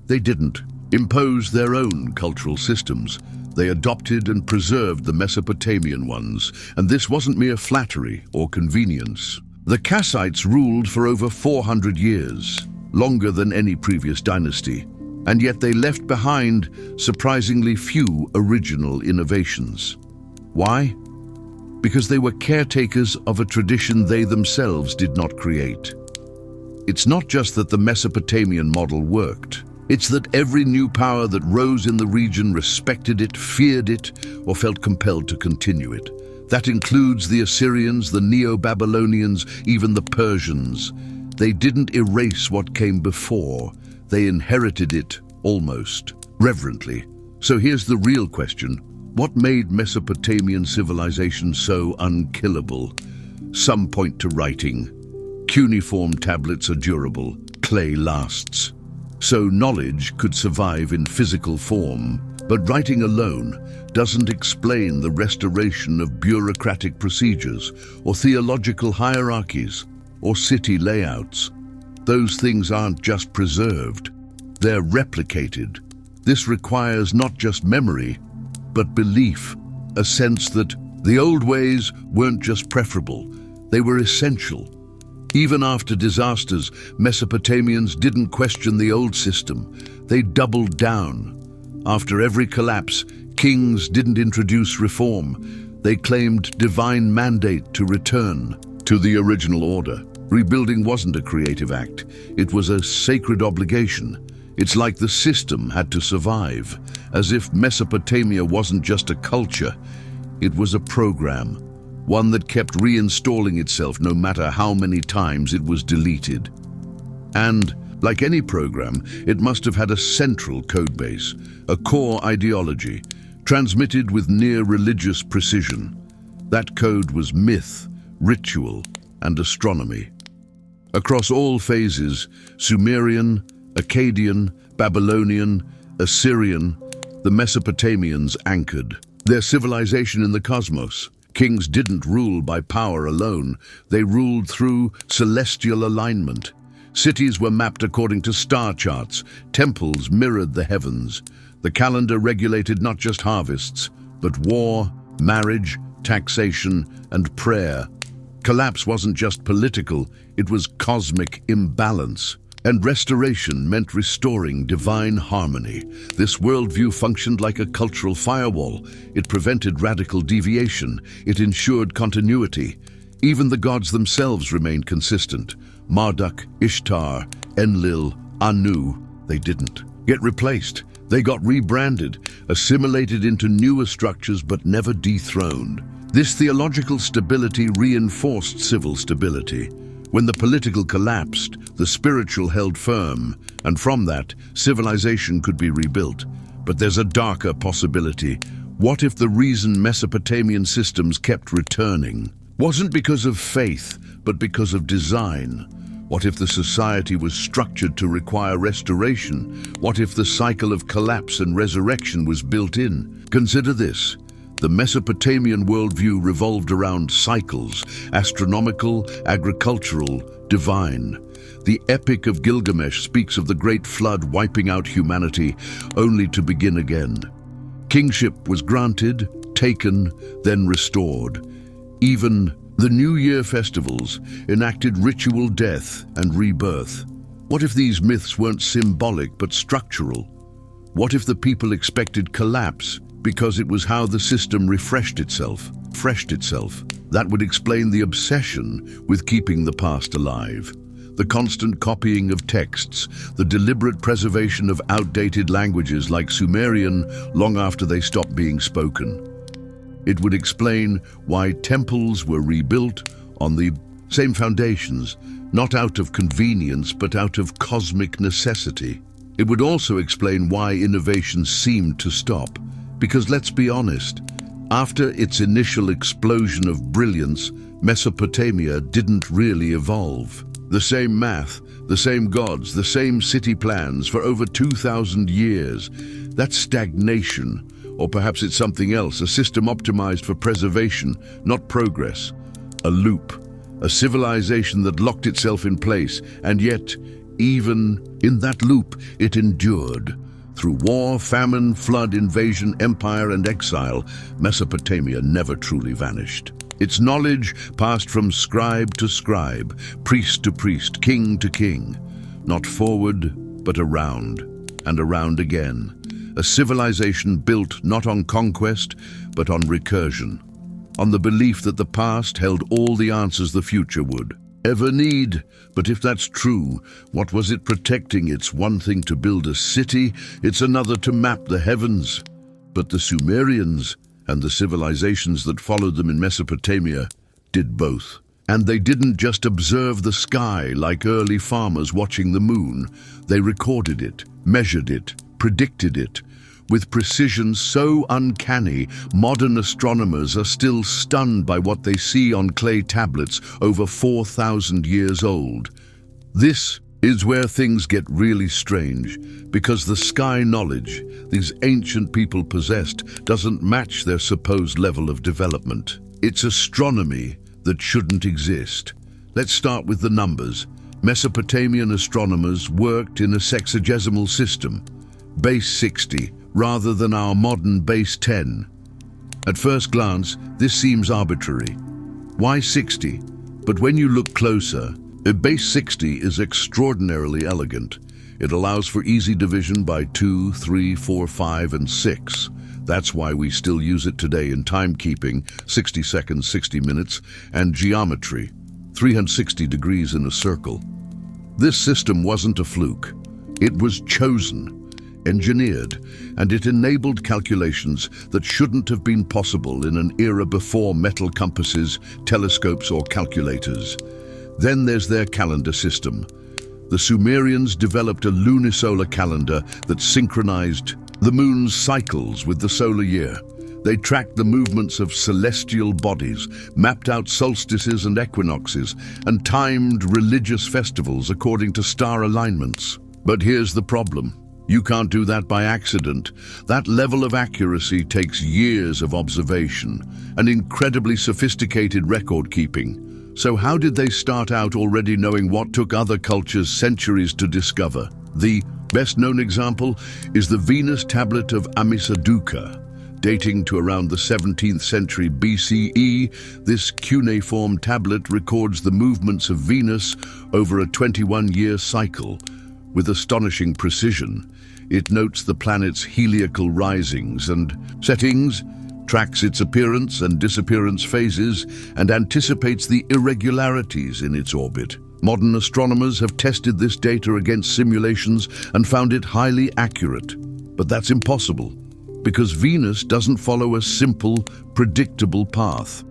they didn't imposed their own cultural systems. They adopted and preserved the Mesopotamian ones, and this wasn't mere flattery or convenience. The Kassites ruled for over 400 years, longer than any previous dynasty, and yet they left behind surprisingly few original innovations. Why? Because they were caretakers of a tradition they themselves did not create. It's not just that the Mesopotamian model worked. It's that every new power that rose in the region respected it, feared it, or felt compelled to continue it. That includes the Assyrians, the Neo-Babylonians, even the Persians. They didn't erase what came before. They inherited it, almost, reverently. So here's the real question. What made Mesopotamian civilization so unkillable? Some point to writing. Cuneiform tablets are durable. Clay lasts. So knowledge could survive in physical form. But writing alone doesn't explain the restoration of bureaucratic procedures or theological hierarchies or city layouts. Those things aren't just preserved, they're replicated. This requires not just memory, but belief, a sense that the old ways weren't just preferable, they were essential. Even after disasters, Mesopotamians didn't question the old system, they doubled down. After every collapse, kings didn't introduce reform. They claimed divine mandate to return to the original order. Rebuilding wasn't a creative act. It was a sacred obligation. It's like the system had to survive, as if Mesopotamia wasn't just a culture. It was a program, one that kept reinstalling itself no matter how many times it was deleted. And like any program, it must have had a central codebase, a core ideology, transmitted with near religious precision. That code was myth, ritual, and astronomy. Across all phases, Sumerian, Akkadian, Babylonian, Assyrian, the Mesopotamians anchored their civilization in the cosmos. Kings didn't rule by power alone, they ruled through celestial alignment. Cities were mapped according to star charts, temples mirrored the heavens. The calendar regulated not just harvests, but war, marriage, taxation, and prayer. Collapse wasn't just political, it was cosmic imbalance. And restoration meant restoring divine harmony. This worldview functioned like a cultural firewall. It prevented radical deviation. It ensured continuity. Even the gods themselves remained consistent. Marduk, Ishtar, Enlil, Anu, they didn't get replaced. They got rebranded, assimilated into newer structures but never dethroned. This theological stability reinforced civil stability. When the political collapsed, the spiritual held firm, and from that, civilization could be rebuilt. But there's a darker possibility. What if the reason Mesopotamian systems kept returning wasn't because of faith, but because of design? What if the society was structured to require restoration? What if the cycle of collapse and resurrection was built in? Consider this. The Mesopotamian worldview revolved around cycles, astronomical, agricultural, divine. The Epic of Gilgamesh speaks of the great flood wiping out humanity, only to begin again. Kingship was granted, taken, then restored. Even the New Year festivals enacted ritual death and rebirth. What if these myths weren't symbolic but structural? What if the people expected collapse because it was how the system refreshed itself? That would explain the obsession with keeping the past alive. The constant copying of texts, the deliberate preservation of outdated languages like Sumerian long after they stopped being spoken. It would explain why temples were rebuilt on the same foundations, not out of convenience but out of cosmic necessity. It would also explain why innovation seemed to stop. Because let's be honest, after its initial explosion of brilliance, Mesopotamia didn't really evolve. The same math, the same gods, the same city plans for over 2,000 years. That's stagnation. Or perhaps it's something else, a system optimized for preservation, not progress. A loop, a civilization that locked itself in place, and yet, even in that loop, it endured. Through war, famine, flood, invasion, empire, and exile, Mesopotamia never truly vanished. Its knowledge passed from scribe to scribe, priest to priest, king to king. Not forward, but around, and around again. A civilization built not on conquest, but on recursion. On the belief that the past held all the answers the future would ever need. But if that's true, what was it protecting? It's one thing to build a city, it's another to map the heavens. But the Sumerians and the civilizations that followed them in Mesopotamia did both. And they didn't just observe the sky like early farmers watching the moon. They recorded it, measured it, predicted it. With precision so uncanny, modern astronomers are still stunned by what they see on clay tablets over 4,000 years old. This is where things get really strange, because the sky knowledge these ancient people possessed doesn't match their supposed level of development. It's astronomy that shouldn't exist. Let's start with the numbers. Mesopotamian astronomers worked in a sexagesimal system, base 60, rather than our modern base 10. At first glance, this seems arbitrary. Why 60? But when you look closer, a base 60 is extraordinarily elegant. It allows for easy division by 2, 3, 4, 5, and 6. That's why we still use it today in timekeeping, 60 seconds, 60 minutes, and geometry, 360 degrees in a circle. This system wasn't a fluke. It was chosen, engineered, and it enabled calculations that shouldn't have been possible in an era before metal compasses, telescopes, or calculators. Then there's their calendar system. The Sumerians developed a lunisolar calendar that synchronized the moon's cycles with the solar year. They tracked the movements of celestial bodies, mapped out solstices and equinoxes, and timed religious festivals according to star alignments. But here's the problem. You can't do that by accident. That level of accuracy takes years of observation and incredibly sophisticated record keeping. So how did they start out already knowing what took other cultures centuries to discover? The best-known example is the Venus tablet of Amisaduqa. Dating to around the 17th century BCE, this cuneiform tablet records the movements of Venus over a 21-year cycle. With astonishing precision, it notes the planet's heliacal risings and settings, tracks its appearance and disappearance phases, and anticipates the irregularities in its orbit. Modern astronomers have tested this data against simulations and found it highly accurate. But that's impossible, because Venus doesn't follow a simple, predictable path.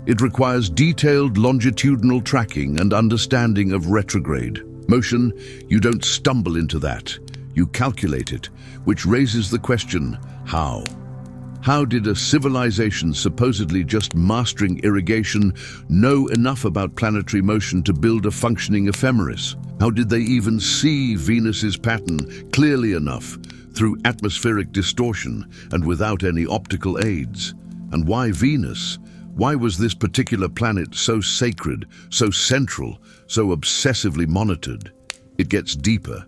It requires detailed longitudinal tracking and understanding of retrograde motion. You don't stumble into that. You calculate it, which raises the question, how? How did a civilization supposedly just mastering irrigation know enough about planetary motion to build a functioning ephemeris? How did they even see Venus's pattern clearly enough through atmospheric distortion and without any optical aids? And why Venus? Why was this particular planet so sacred, so central, so obsessively monitored? It gets deeper.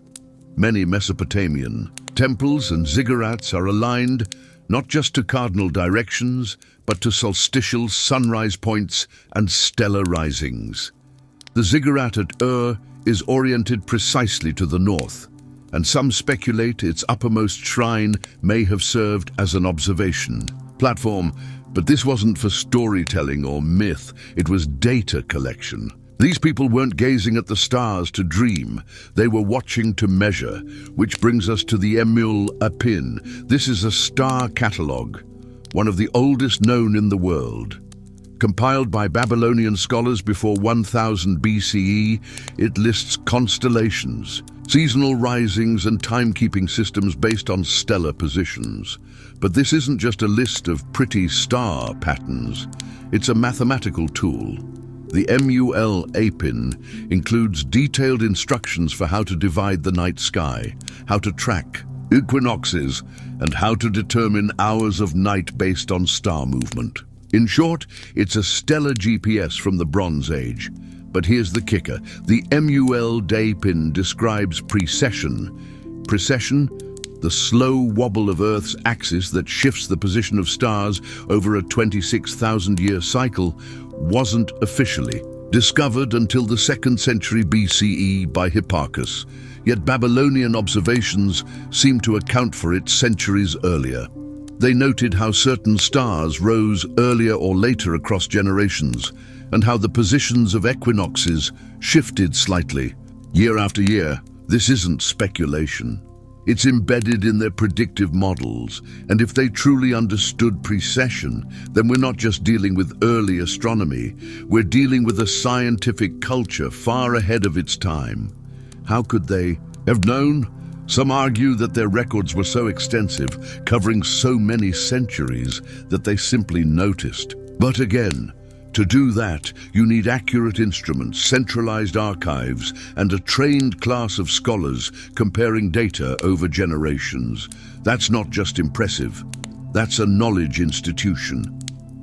Many Mesopotamian temples and ziggurats are aligned not just to cardinal directions, but to solstitial sunrise points and stellar risings. The ziggurat at Ur is oriented precisely to the north, and some speculate its uppermost shrine may have served as an observation platform. But this wasn't for storytelling or myth, it was data collection. These people weren't gazing at the stars to dream, they were watching to measure, which brings us to the Emul Apin. This is a star catalogue, one of the oldest known in the world. Compiled by Babylonian scholars before 1000 BCE, it lists constellations, seasonal risings, and timekeeping systems based on stellar positions. But this isn't just a list of pretty star patterns, it's a mathematical tool. The MUL Apin includes detailed instructions for how to divide the night sky, how to track equinoxes, and how to determine hours of night based on star movement. In short, it's a stellar GPS from the Bronze Age. But here's the kicker. The MUL Apin describes precession. Precession? the slow wobble of Earth's axis that shifts the position of stars over a 26,000-year cycle, wasn't officially discovered until the 2nd century BCE by Hipparchus, yet Babylonian observations seem to account for it centuries earlier. They noted how certain stars rose earlier or later across generations, and how the positions of equinoxes shifted slightly, year after year. This isn't speculation. It's embedded in their predictive models, and if they truly understood precession, then we're not just dealing with early astronomy, we're dealing with a scientific culture far ahead of its time. How could they have known? Some argue that their records were so extensive, covering so many centuries, that they simply noticed. But again, to do that, you need accurate instruments, centralized archives, and a trained class of scholars comparing data over generations. That's not just impressive. That's a knowledge institution.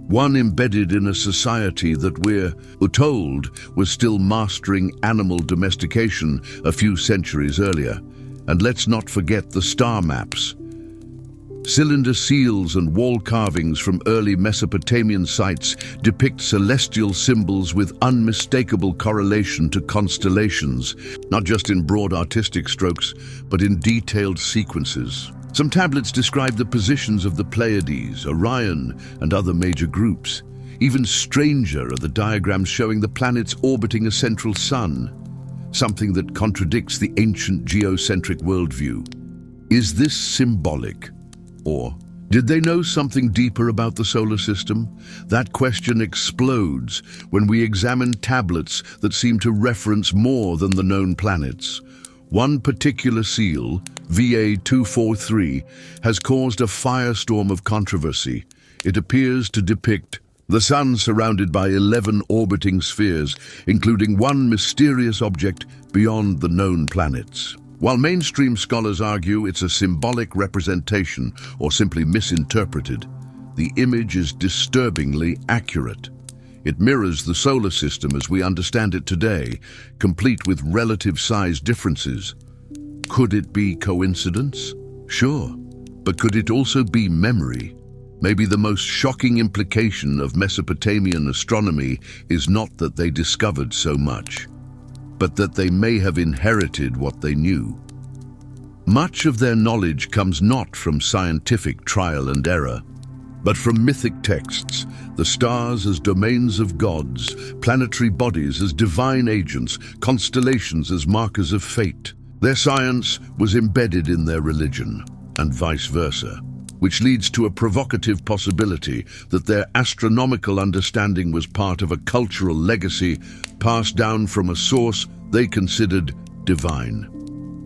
One embedded in a society that we're told was still mastering animal domestication a few centuries earlier. And let's not forget the star maps. Cylinder seals and wall carvings from early Mesopotamian sites depict celestial symbols with unmistakable correlation to constellations, not just in broad artistic strokes, but in detailed sequences. Some tablets describe the positions of the Pleiades, Orion, and other major groups. Even stranger are the diagrams showing the planets orbiting a central sun, something that contradicts the ancient geocentric worldview. Is this symbolic? Or did they know something deeper about the solar system? That question explodes when we examine tablets that seem to reference more than the known planets. One particular seal, VA243, has caused a firestorm of controversy. It appears to depict the Sun surrounded by 11 orbiting spheres, including one mysterious object beyond the known planets. While mainstream scholars argue it's a symbolic representation or simply misinterpreted, the image is disturbingly accurate. It mirrors the solar system as we understand it today, complete with relative size differences. Could it be coincidence? Sure. But could it also be memory? Maybe the most shocking implication of Mesopotamian astronomy is not that they discovered so much, but that they may have inherited what they knew. Much of their knowledge comes not from scientific trial and error, but from mythic texts, the stars as domains of gods, planetary bodies as divine agents, constellations as markers of fate. Their science was embedded in their religion, and vice versa, which leads to a provocative possibility that their astronomical understanding was part of a cultural legacy passed down from a source they considered divine.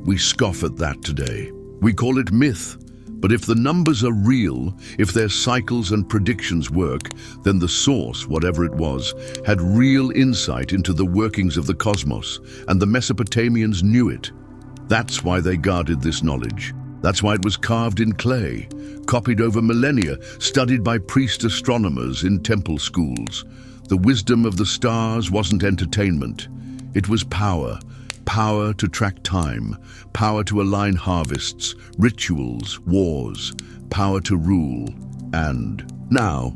We scoff at that today. We call it myth. But if the numbers are real, if their cycles and predictions work, then the source, whatever it was, had real insight into the workings of the cosmos, and the Mesopotamians knew it. That's why they guarded this knowledge. That's why it was carved in clay, copied over millennia, studied by priest astronomers in temple schools. The wisdom of the stars wasn't entertainment. It was power. Power to track time, power to align harvests, rituals, wars, power to rule. And now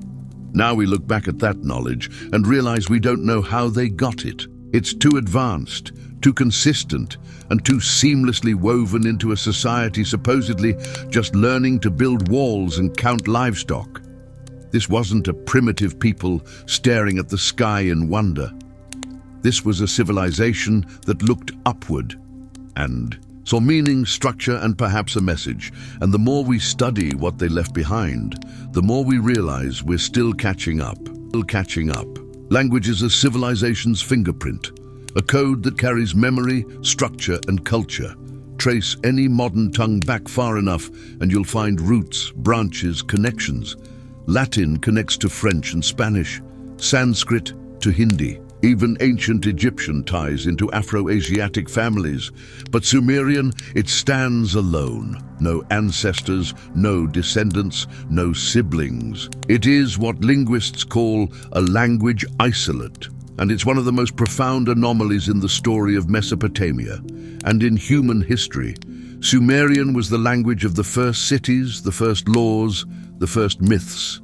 we look back at that knowledge and realize we don't know how they got it. It's too advanced, too consistent, and too seamlessly woven into a society supposedly just learning to build walls and count livestock. This wasn't a primitive people staring at the sky in wonder. This was a civilization that looked upward and saw meaning, structure, and perhaps a message. And the more we study what they left behind, the more we realize we're still catching up. Language is a civilization's fingerprint, a code that carries memory, structure, and culture. Trace any modern tongue back far enough and you'll find roots, branches, connections. Latin connects to French and Spanish, Sanskrit to Hindi. Even ancient Egyptian ties into Afro-Asiatic families. But Sumerian, it stands alone. No ancestors, no descendants, no siblings. It is what linguists call a language isolate. And it's one of the most profound anomalies in the story of Mesopotamia and in human history. Sumerian was the language of the first cities, the first laws, the first myths.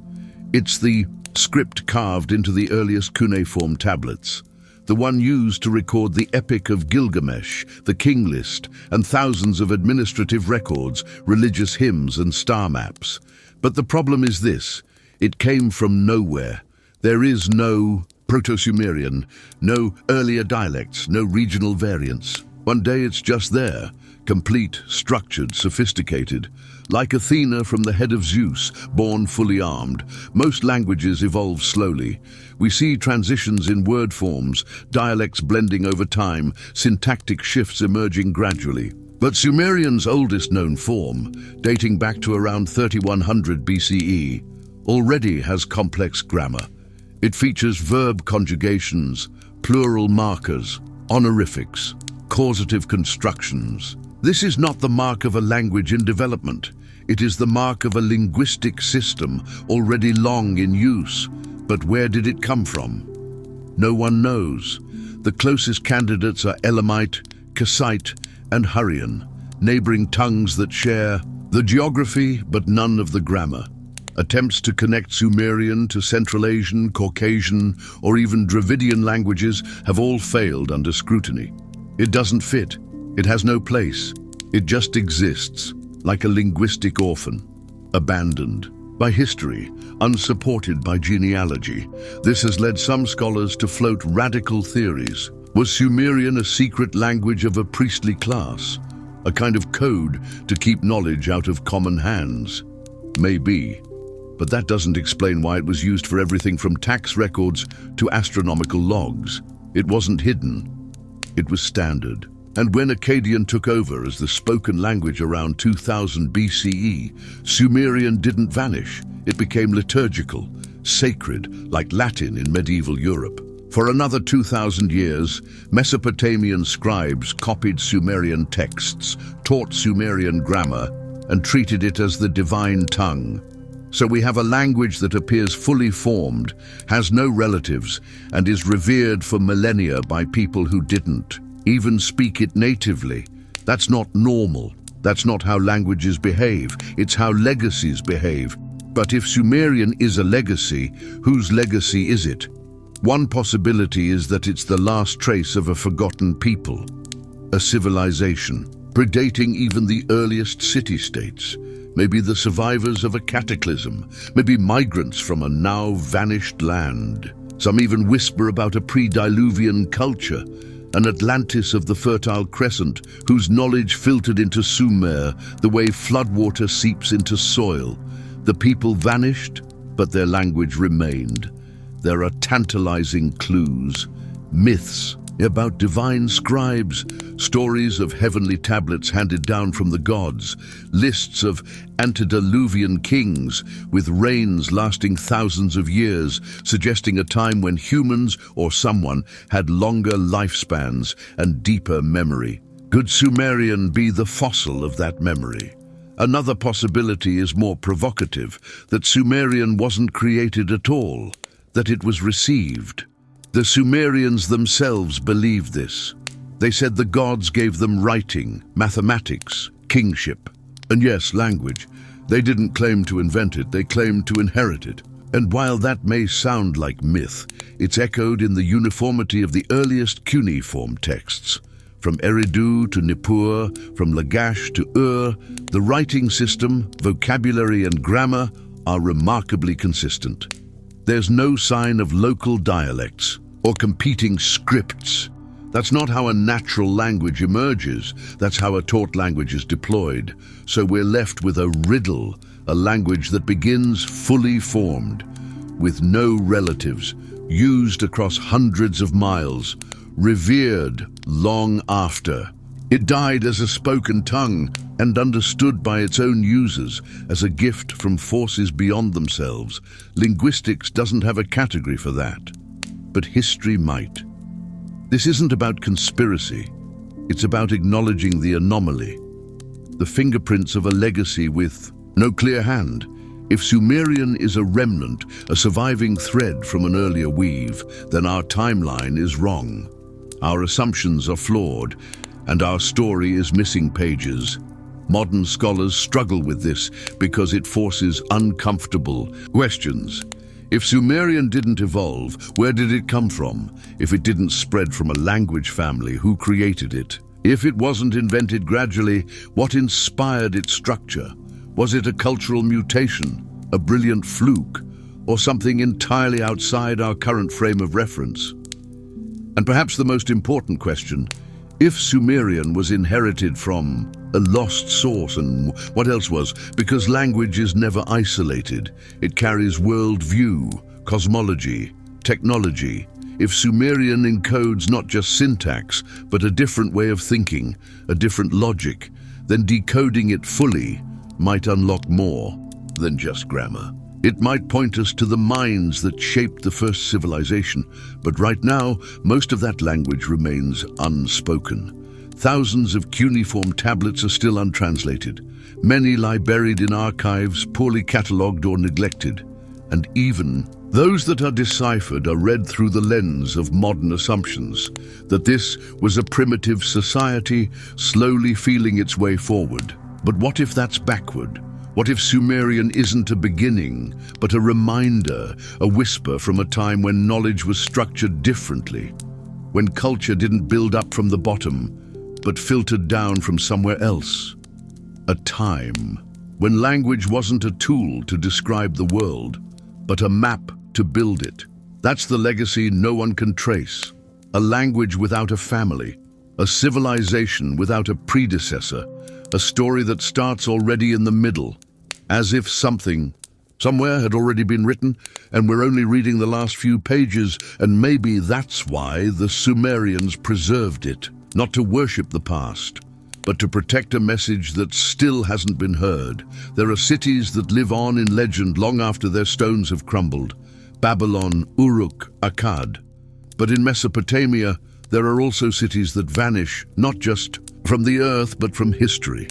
It's the script carved into the earliest cuneiform tablets, the one used to record the Epic of Gilgamesh, the King List, and thousands of administrative records, religious hymns, and star maps. But the problem is this: it came from nowhere. There is no Proto-Sumerian, no earlier dialects, no regional variants. One day it's just there, complete, structured, sophisticated. Like Athena from the head of Zeus, born fully armed, most languages evolve slowly. We see transitions in word forms, dialects blending over time, syntactic shifts emerging gradually. But Sumerian's oldest known form, dating back to around 3100 BCE, already has complex grammar. It features verb conjugations, plural markers, honorifics, causative constructions. This is not the mark of a language in development. It is the mark of a linguistic system already long in use. But where did it come from? No one knows. The closest candidates are Elamite, Kassite, and Hurrian, neighboring tongues that share the geography but none of the grammar. Attempts to connect Sumerian to Central Asian, Caucasian, or even Dravidian languages have all failed under scrutiny. It doesn't fit. It has no place. It just exists, like a linguistic orphan, abandoned by history, unsupported by genealogy. This has led some scholars to float radical theories. Was Sumerian a secret language of a priestly class? A kind of code to keep knowledge out of common hands? Maybe. But that doesn't explain why it was used for everything from tax records to astronomical logs. It wasn't hidden. It was standard. And when Akkadian took over as the spoken language around 2000 BCE, Sumerian didn't vanish. It became liturgical, sacred, like Latin in medieval Europe. For another 2,000 years, Mesopotamian scribes copied Sumerian texts, taught Sumerian grammar, and treated it as the divine tongue. So we have a language that appears fully formed, has no relatives, and is revered for millennia by people who didn't even speak it natively. That's not normal. That's not how languages behave. It's how legacies behave. But if Sumerian is a legacy, whose legacy is it? One possibility is that it's the last trace of a forgotten people, a civilization, predating even the earliest city-states. Maybe the survivors of a cataclysm, maybe migrants from a now vanished land. Some even whisper about a pre-Diluvian culture, an Atlantis of the Fertile Crescent, whose knowledge filtered into Sumer the way floodwater seeps into soil. The people vanished, but their language remained. There are tantalizing clues, myths about divine scribes, stories of heavenly tablets handed down from the gods, lists of antediluvian kings with reigns lasting thousands of years, suggesting a time when humans or someone had longer lifespans and deeper memory. Could Sumerian be the fossil of that memory? Another possibility is more provocative, that Sumerian wasn't created at all, that it was received. The Sumerians themselves believed this. They said the gods gave them writing, mathematics, kingship, and yes, language. They didn't claim to invent it, they claimed to inherit it. And while that may sound like myth, it's echoed in the uniformity of the earliest cuneiform texts. From Eridu to Nippur, from Lagash to Ur, the writing system, vocabulary and grammar are remarkably consistent. There's no sign of local dialects or competing scripts. That's not how a natural language emerges, that's how a taught language is deployed. So we're left with a riddle, a language that begins fully formed, with no relatives, used across hundreds of miles, revered long after. It died as a spoken tongue and understood by its own users as a gift from forces beyond themselves. Linguistics doesn't have a category for that, but history might. This isn't about conspiracy. It's about acknowledging the anomaly, the fingerprints of a legacy with no clear hand. If Sumerian is a remnant, a surviving thread from an earlier weave, then our timeline is wrong. Our assumptions are flawed, and our story is missing pages. Modern scholars struggle with this because it forces uncomfortable questions. If Sumerian didn't evolve, where did it come from? If it didn't spread from a language family, who created it? If it wasn't invented gradually, what inspired its structure? Was it a cultural mutation, a brilliant fluke, or something entirely outside our current frame of reference? And perhaps the most important question, if Sumerian was inherited from a lost source, and what else was? Because language is never isolated. It carries worldview, cosmology, technology. If Sumerian encodes not just syntax, but a different way of thinking, a different logic, then decoding it fully might unlock more than just grammar. It might point us to the minds that shaped the first civilization, but right now, most of that language remains unspoken. Thousands of cuneiform tablets are still untranslated. Many lie buried in archives, poorly catalogued or neglected. And even those that are deciphered are read through the lens of modern assumptions, that this was a primitive society slowly feeling its way forward. But what if that's backward? What if Sumerian isn't a beginning, but a reminder, a whisper from a time when knowledge was structured differently, when culture didn't build up from the bottom, but filtered down from somewhere else? A time when language wasn't a tool to describe the world, but a map to build it. That's the legacy no one can trace. A language without a family, a civilization without a predecessor, a story that starts already in the middle, as if something, somewhere had already been written, and we're only reading the last few pages, and maybe that's why the Sumerians preserved it, not to worship the past, but to protect a message that still hasn't been heard. There are cities that live on in legend long after their stones have crumbled. Babylon, Uruk, Akkad. But in Mesopotamia, there are also cities that vanish, not just from the earth, but from history.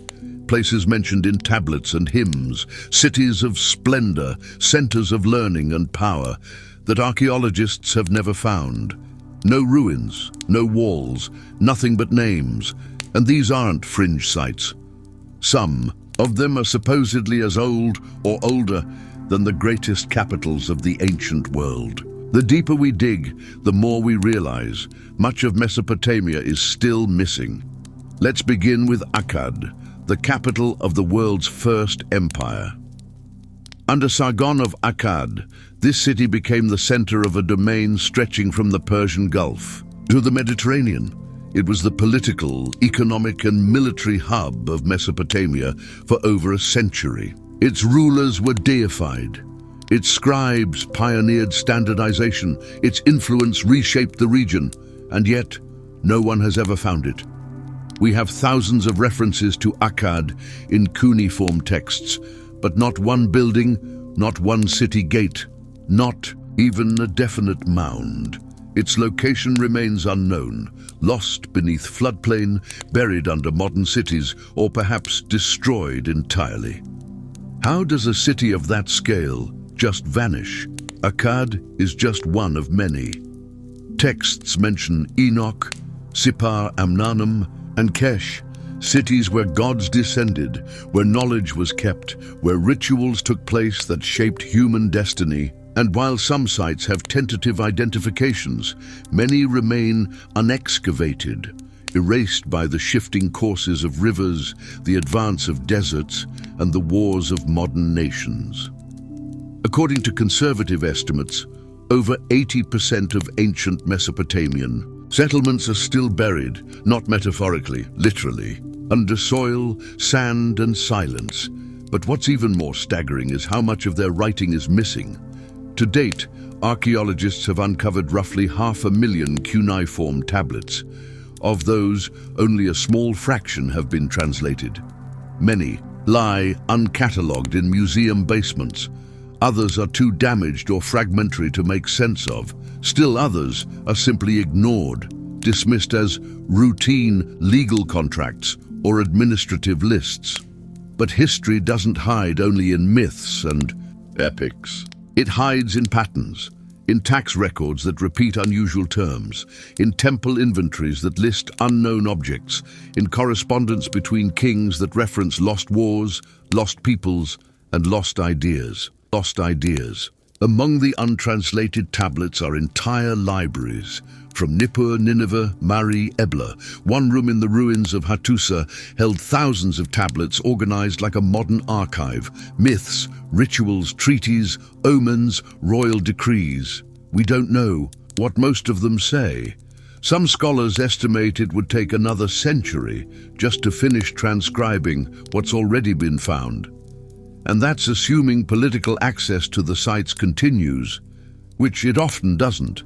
Places mentioned in tablets and hymns, cities of splendor, centers of learning and power that archaeologists have never found. No ruins, no walls, nothing but names. And these aren't fringe sites. Some of them are supposedly as old or older than the greatest capitals of the ancient world. The deeper we dig, the more we realize much of Mesopotamia is still missing. Let's begin with Akkad, the capital of the world's first empire. Under Sargon of Akkad, this city became the center of a domain stretching from the Persian Gulf to the Mediterranean. It was the political, economic, and military hub of Mesopotamia for over a century. Its rulers were deified. Its scribes pioneered standardization. Its influence reshaped the region, and yet no one has ever found it. We have thousands of references to Akkad in cuneiform texts, but not one building, not one city gate, not even a definite mound. Its location remains unknown, lost beneath floodplain, buried under modern cities, or perhaps destroyed entirely. How does a city of that scale just vanish? Akkad is just one of many. Texts mention Enoch, Sipar Amnanum, and Kesh, cities where gods descended, where knowledge was kept, where rituals took place that shaped human destiny. And while some sites have tentative identifications, many remain unexcavated, erased by the shifting courses of rivers, the advance of deserts, and the wars of modern nations. According to conservative estimates, over 80% of ancient Mesopotamian settlements are still buried, not metaphorically, literally, under soil, sand, and silence. But what's even more staggering is how much of their writing is missing. To date, archaeologists have uncovered roughly 500,000 cuneiform tablets. Of those, only a small fraction have been translated. Many lie uncatalogued in museum basements. Others are too damaged or fragmentary to make sense of. Still others are simply ignored, dismissed as routine legal contracts or administrative lists. But history doesn't hide only in myths and epics. It hides in patterns, in tax records that repeat unusual terms, in temple inventories that list unknown objects, in correspondence between kings that reference lost wars, lost peoples, and lost ideas. Among the untranslated tablets are entire libraries. From Nippur, Nineveh, Mari, Ebla, one room in the ruins of Hattusa held thousands of tablets organized like a modern archive. Myths, rituals, treaties, omens, royal decrees. We don't know what most of them say. Some scholars estimate it would take another century just to finish transcribing what's already been found. And that's assuming political access to the sites continues, which it often doesn't.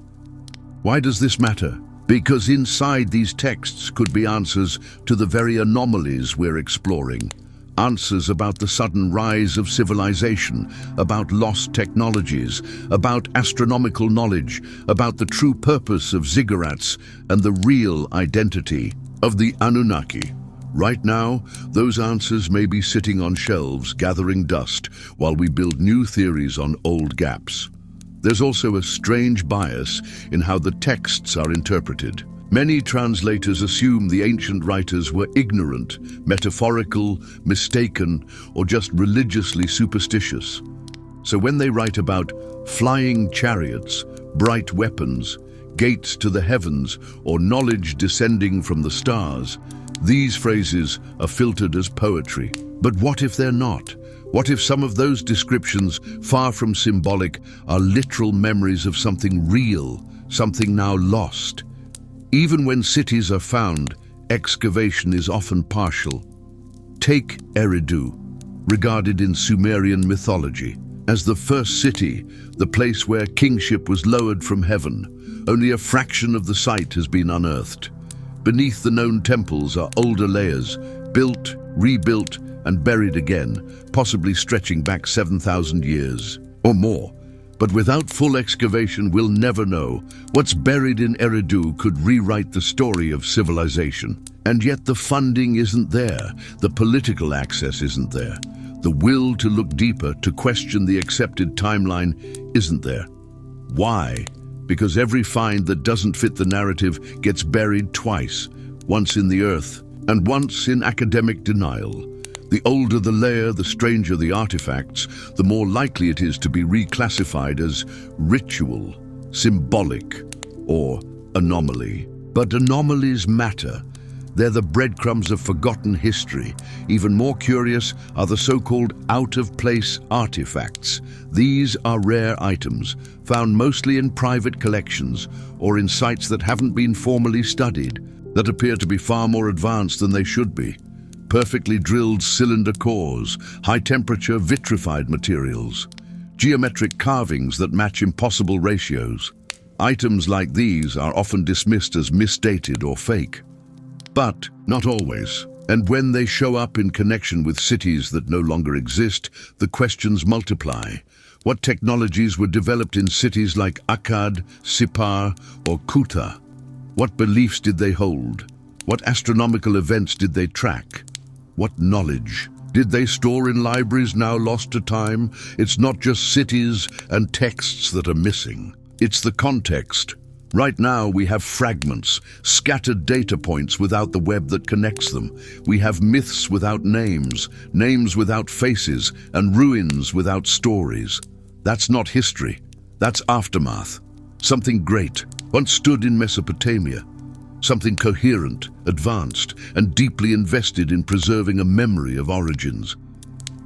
Why does this matter? Because inside these texts could be answers to the very anomalies we're exploring. Answers about the sudden rise of civilization, about lost technologies, about astronomical knowledge, about the true purpose of ziggurats and the real identity of the Anunnaki. Right now, those answers may be sitting on shelves gathering dust while we build new theories on old gaps. There's also a strange bias in how the texts are interpreted. Many translators assume the ancient writers were ignorant, metaphorical, mistaken, or just religiously superstitious. So when they write about flying chariots, bright weapons, gates to the heavens, or knowledge descending from the stars, these phrases are filtered as poetry. But what if they're not? What if some of those descriptions, far from symbolic, are literal memories of something real, something now lost? Even when cities are found, excavation is often partial. Take Eridu, regarded in Sumerian mythology as the first city, the place where kingship was lowered from heaven. Only a fraction of the site has been unearthed. Beneath the known temples are older layers, built, rebuilt, and buried again, possibly stretching back 7,000 years or more. But without full excavation, we'll never know. What's buried in Eridu could rewrite the story of civilization. And yet the funding isn't there, the political access isn't there. The will to look deeper, to question the accepted timeline, isn't there. Why? Because every find that doesn't fit the narrative gets buried twice, once in the earth and once in academic denial. The older the layer, the stranger the artifacts, the more likely it is to be reclassified as ritual, symbolic, or anomaly. But anomalies matter. They're the breadcrumbs of forgotten history. Even more curious are the so-called out-of-place artifacts. These are rare items, found mostly in private collections or in sites that haven't been formally studied, that appear to be far more advanced than they should be. Perfectly drilled cylinder cores, high-temperature vitrified materials, geometric carvings that match impossible ratios. Items like these are often dismissed as misdated or fake. But not always. And when they show up in connection with cities that no longer exist, the questions multiply. What technologies were developed in cities like Akkad, Sippar, or Kuta? What beliefs did they hold? What astronomical events did they track? What knowledge did they store in libraries now lost to time? It's not just cities and texts that are missing. It's the context. Right now we have fragments, scattered data points without the web that connects them. We have myths without names, names without faces, and ruins without stories. That's not history. That's aftermath. Something great once stood in Mesopotamia. Something coherent, advanced, and deeply invested in preserving a memory of origins.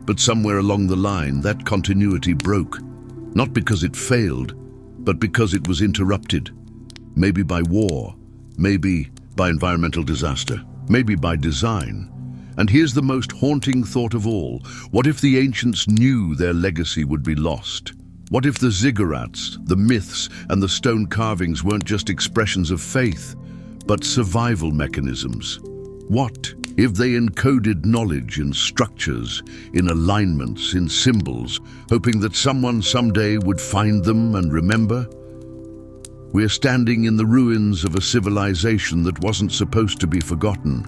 But somewhere along the line, that continuity broke. Not because it failed, but because it was interrupted. Maybe by war, maybe by environmental disaster, maybe by design. And here's the most haunting thought of all. What if the ancients knew their legacy would be lost? What if the ziggurats, the myths, and the stone carvings weren't just expressions of faith, but survival mechanisms? What if they encoded knowledge in structures, in alignments, in symbols, hoping that someone someday would find them and remember? We're standing in the ruins of a civilization that wasn't supposed to be forgotten.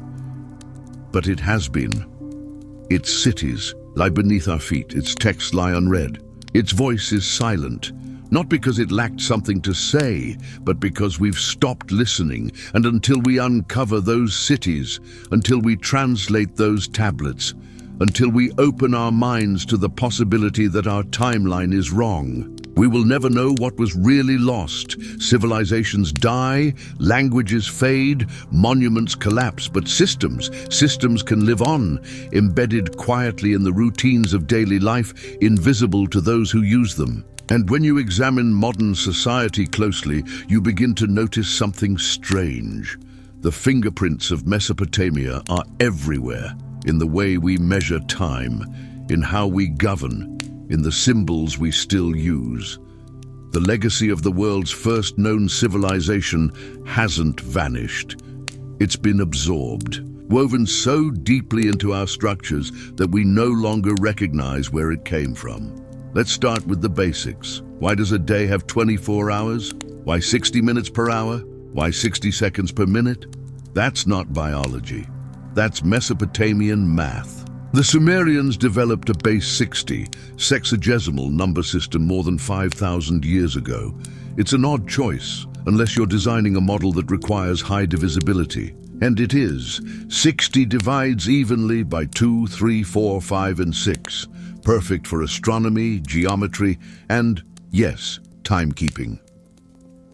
But it has been. Its cities lie beneath our feet, its texts lie unread. Its voice is silent, Not because it lacked something to say, but because we've stopped listening, and until we uncover those cities, until we translate those tablets, until we open our minds to the possibility that our timeline is wrong, we will never know what was really lost. Civilizations die, languages fade, monuments collapse, but systems can live on, embedded quietly in the routines of daily life, invisible to those who use them. And when you examine modern society closely, you begin to notice something strange. The fingerprints of Mesopotamia are everywhere, in the way we measure time, in how we govern, in the symbols we still use. The legacy of the world's first known civilization hasn't vanished. It's been absorbed, woven so deeply into our structures that we no longer recognize where it came from. Let's start with the basics. Why does a day have 24 hours? Why 60 minutes per hour? Why 60 seconds per minute? That's not biology. That's Mesopotamian math. The Sumerians developed a base 60, sexagesimal number system more than 5,000 years ago. It's an odd choice, unless you're designing a model that requires high divisibility. And it is. 60 divides evenly by 2, 3, 4, 5, and 6. Perfect for astronomy, geometry, and, yes, timekeeping.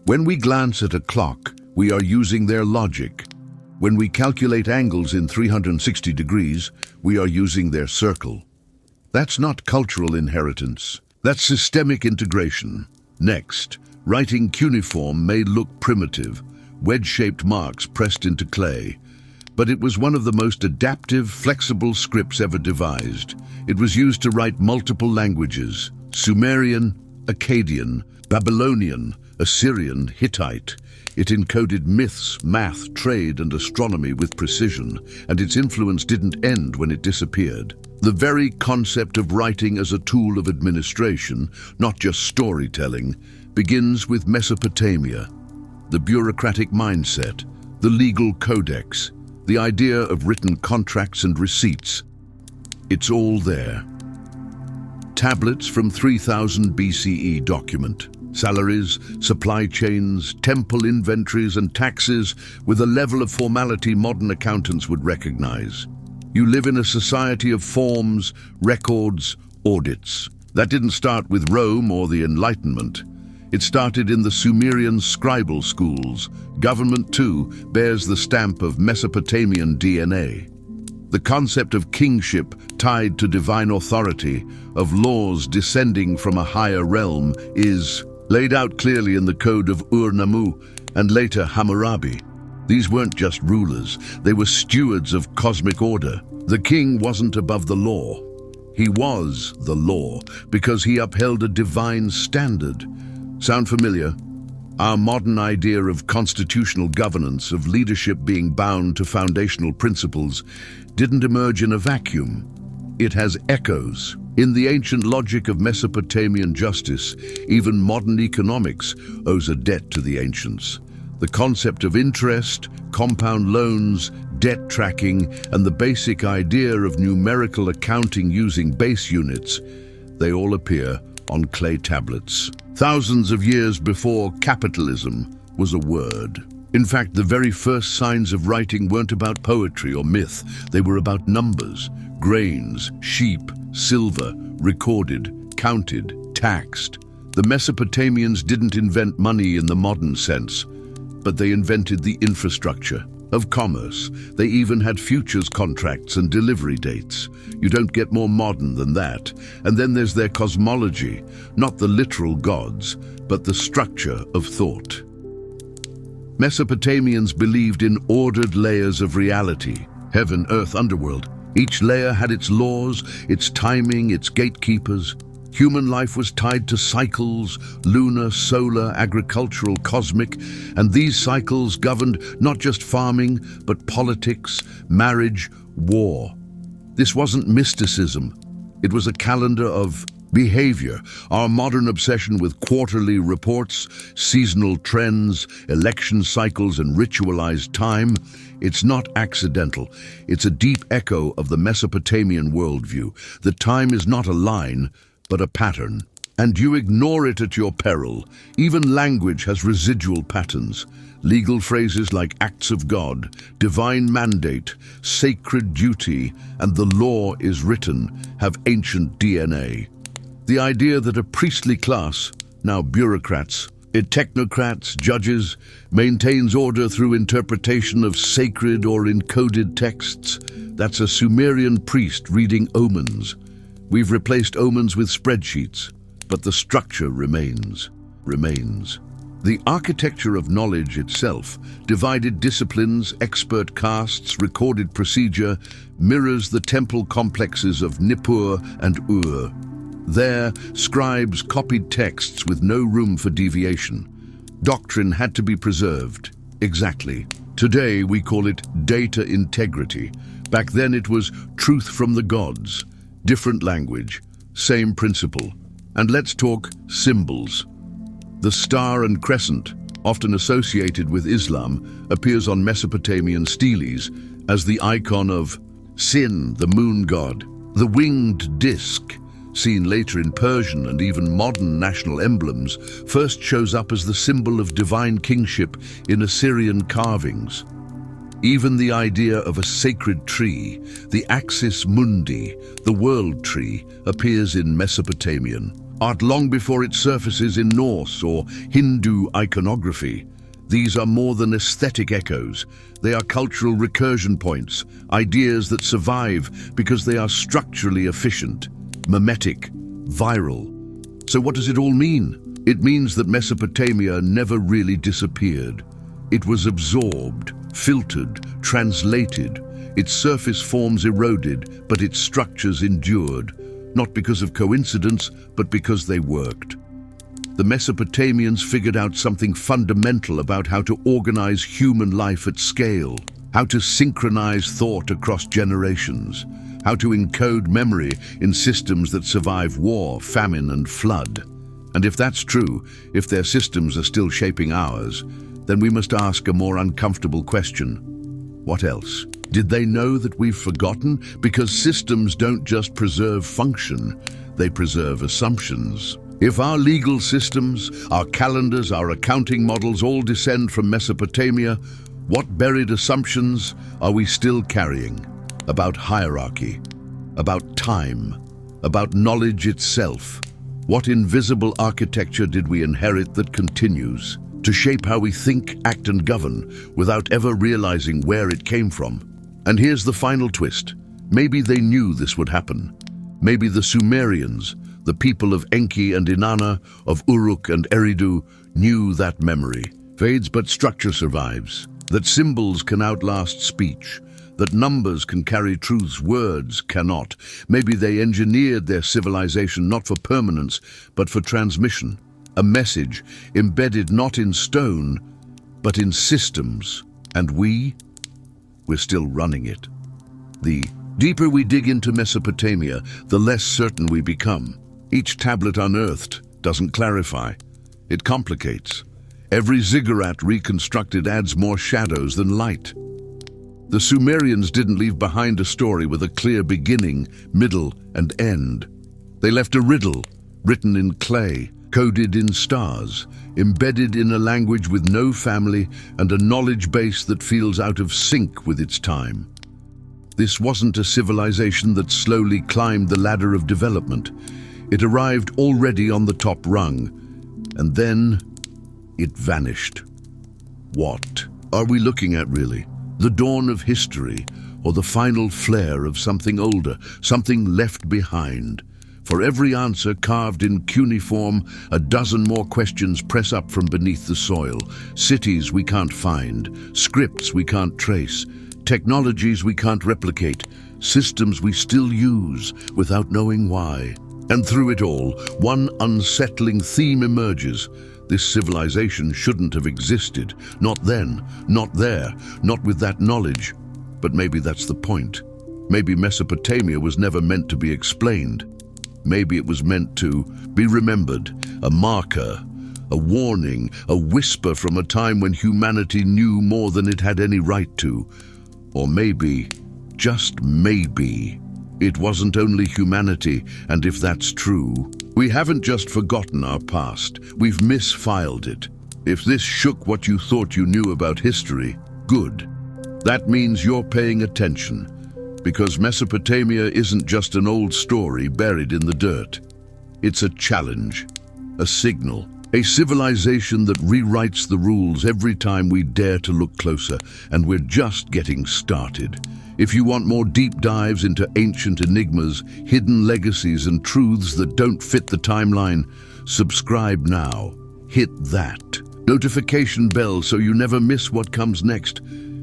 When we glance at a clock, we are using their logic. When we calculate angles in 360 degrees, we are using their circle. That's not cultural inheritance. That's systemic integration. Next, writing cuneiform may look primitive, wedge-shaped marks pressed into clay. But it was one of the most adaptive, flexible scripts ever devised. It was used to write multiple languages: Sumerian, Akkadian, Babylonian, Assyrian, Hittite. It encoded myths, math, trade, and astronomy with precision, and its influence didn't end when it disappeared. The very concept of writing as a tool of administration, not just storytelling, begins with Mesopotamia. The bureaucratic mindset, the legal codex, the idea of written contracts and receipts. It's all there. Tablets from 3000 BCE document salaries, supply chains, temple inventories, and taxes with a level of formality modern accountants would recognize. You live in a society of forms, records, audits. That didn't start with Rome or the Enlightenment. It started in the Sumerian scribal schools. Government, too, bears the stamp of Mesopotamian DNA. The concept of kingship tied to divine authority, of laws descending from a higher realm, is laid out clearly in the code of Ur-Nammu and later Hammurabi. These weren't just rulers, they were stewards of cosmic order. The king wasn't above the law. He was the law because he upheld a divine standard. Sound familiar? Our modern idea of constitutional governance, of leadership being bound to foundational principles, didn't emerge in a vacuum. It has echoes. In the ancient logic of Mesopotamian justice, even modern economics owes a debt to the ancients. The concept of interest, compound loans, debt tracking, and the basic idea of numerical accounting using base units, they all appear on clay tablets. Thousands of years before capitalism was a word. In fact, the very first signs of writing weren't about poetry or myth. They were about numbers, grains, sheep, silver, recorded, counted, taxed. The Mesopotamians didn't invent money in the modern sense, but they invented the infrastructure of commerce. They even had futures contracts and delivery dates. You don't get more modern than that. And then there's their cosmology, not the literal gods, but the structure of thought. Mesopotamians believed in ordered layers of reality, heaven, earth, underworld. Each layer had its laws, its timing, its gatekeepers. Human life was tied to cycles, lunar, solar, agricultural, cosmic, and these cycles governed not just farming, but politics, marriage, war. This wasn't mysticism. It was a calendar of behavior. Our modern obsession with quarterly reports, seasonal trends, election cycles, and ritualized time, it's not accidental. It's a deep echo of the Mesopotamian worldview. The time is not a line, but a pattern. And you ignore it at your peril. Even language has residual patterns. Legal phrases like acts of God, divine mandate, sacred duty, and the law is written have ancient DNA. The idea that a priestly class, now bureaucrats, technocrats, judges, maintains order through interpretation of sacred or encoded texts, that's a Sumerian priest reading omens. We've replaced omens with spreadsheets, but the structure remains. The architecture of knowledge itself, divided disciplines, expert castes, recorded procedure, mirrors the temple complexes of Nippur and Ur. There, scribes copied texts with no room for deviation. Doctrine had to be preserved. Exactly. Today we call it data integrity. Back then it was truth from the gods. Different language, same principle. And let's talk symbols. The star and crescent, often associated with Islam, appears on Mesopotamian steles as the icon of Sin, the moon god. The winged disc, seen later in Persian and even modern national emblems, first shows up as the symbol of divine kingship in Assyrian carvings. Even the idea of a sacred tree, the Axis Mundi, the world tree, appears in Mesopotamian art long before it surfaces in Norse or Hindu iconography. These are more than aesthetic echoes. They are cultural recursion points, ideas that survive because they are structurally efficient, mimetic, viral. So what does it all mean? It means that Mesopotamia never really disappeared. It was absorbed, filtered, translated. Its surface forms eroded, but its structures endured, not because of coincidence, but because they worked. The Mesopotamians figured out something fundamental about how to organize human life at scale, how to synchronize thought across generations, how to encode memory in systems that survive war, famine, and flood. And if that's true, if their systems are still shaping ours, then we must ask a more uncomfortable question. What else? Did they know that we've forgotten? Because systems don't just preserve function, they preserve assumptions. If our legal systems, our calendars, our accounting models all descend from Mesopotamia, what buried assumptions are we still carrying? About hierarchy, about time, about knowledge itself. What invisible architecture did we inherit that continues to shape how we think, act, and govern without ever realizing where it came from? And here's the final twist. Maybe they knew this would happen. Maybe the Sumerians, the people of Enki and Inanna, of Uruk and Eridu, knew that memory fades but structure survives, that symbols can outlast speech, that numbers can carry truths words cannot. Maybe they engineered their civilization not for permanence, but for transmission. A message embedded not in stone, but in systems. And we're still running it. The deeper we dig into Mesopotamia, the less certain we become. Each tablet unearthed doesn't clarify. It complicates. Every ziggurat reconstructed adds more shadows than light. The Sumerians didn't leave behind a story with a clear beginning, middle, and end. They left a riddle, written in clay, coded in stars, embedded in a language with no family and a knowledge base that feels out of sync with its time. This wasn't a civilization that slowly climbed the ladder of development. It arrived already on the top rung, and then it vanished. What are we looking at, really? The dawn of history, or the final flare of something older, something left behind? For every answer carved in cuneiform, a dozen more questions press up from beneath the soil. Cities we can't find, scripts we can't trace, technologies we can't replicate, systems we still use without knowing why. And through it all, one unsettling theme emerges. This civilization shouldn't have existed. Not then, not there, not with that knowledge. But maybe that's the point. Maybe Mesopotamia was never meant to be explained. Maybe it was meant to be remembered, a marker, a warning, a whisper from a time when humanity knew more than it had any right to. Or maybe, just maybe, it wasn't only humanity, and if that's true, We haven't just forgotten our past, we've misfiled it. If this shook what you thought you knew about history, good. That means you're paying attention, because Mesopotamia isn't just an old story buried in the dirt. It's a challenge, a signal, a civilization that rewrites the rules every time we dare to look closer, and we're just getting started. If you want more deep dives into ancient enigmas, hidden legacies, and truths that don't fit the timeline, subscribe now. Hit that notification bell so you never miss what comes next.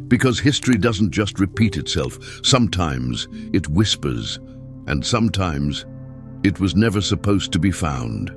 Because history doesn't just repeat itself. Sometimes it whispers, and sometimes it was never supposed to be found.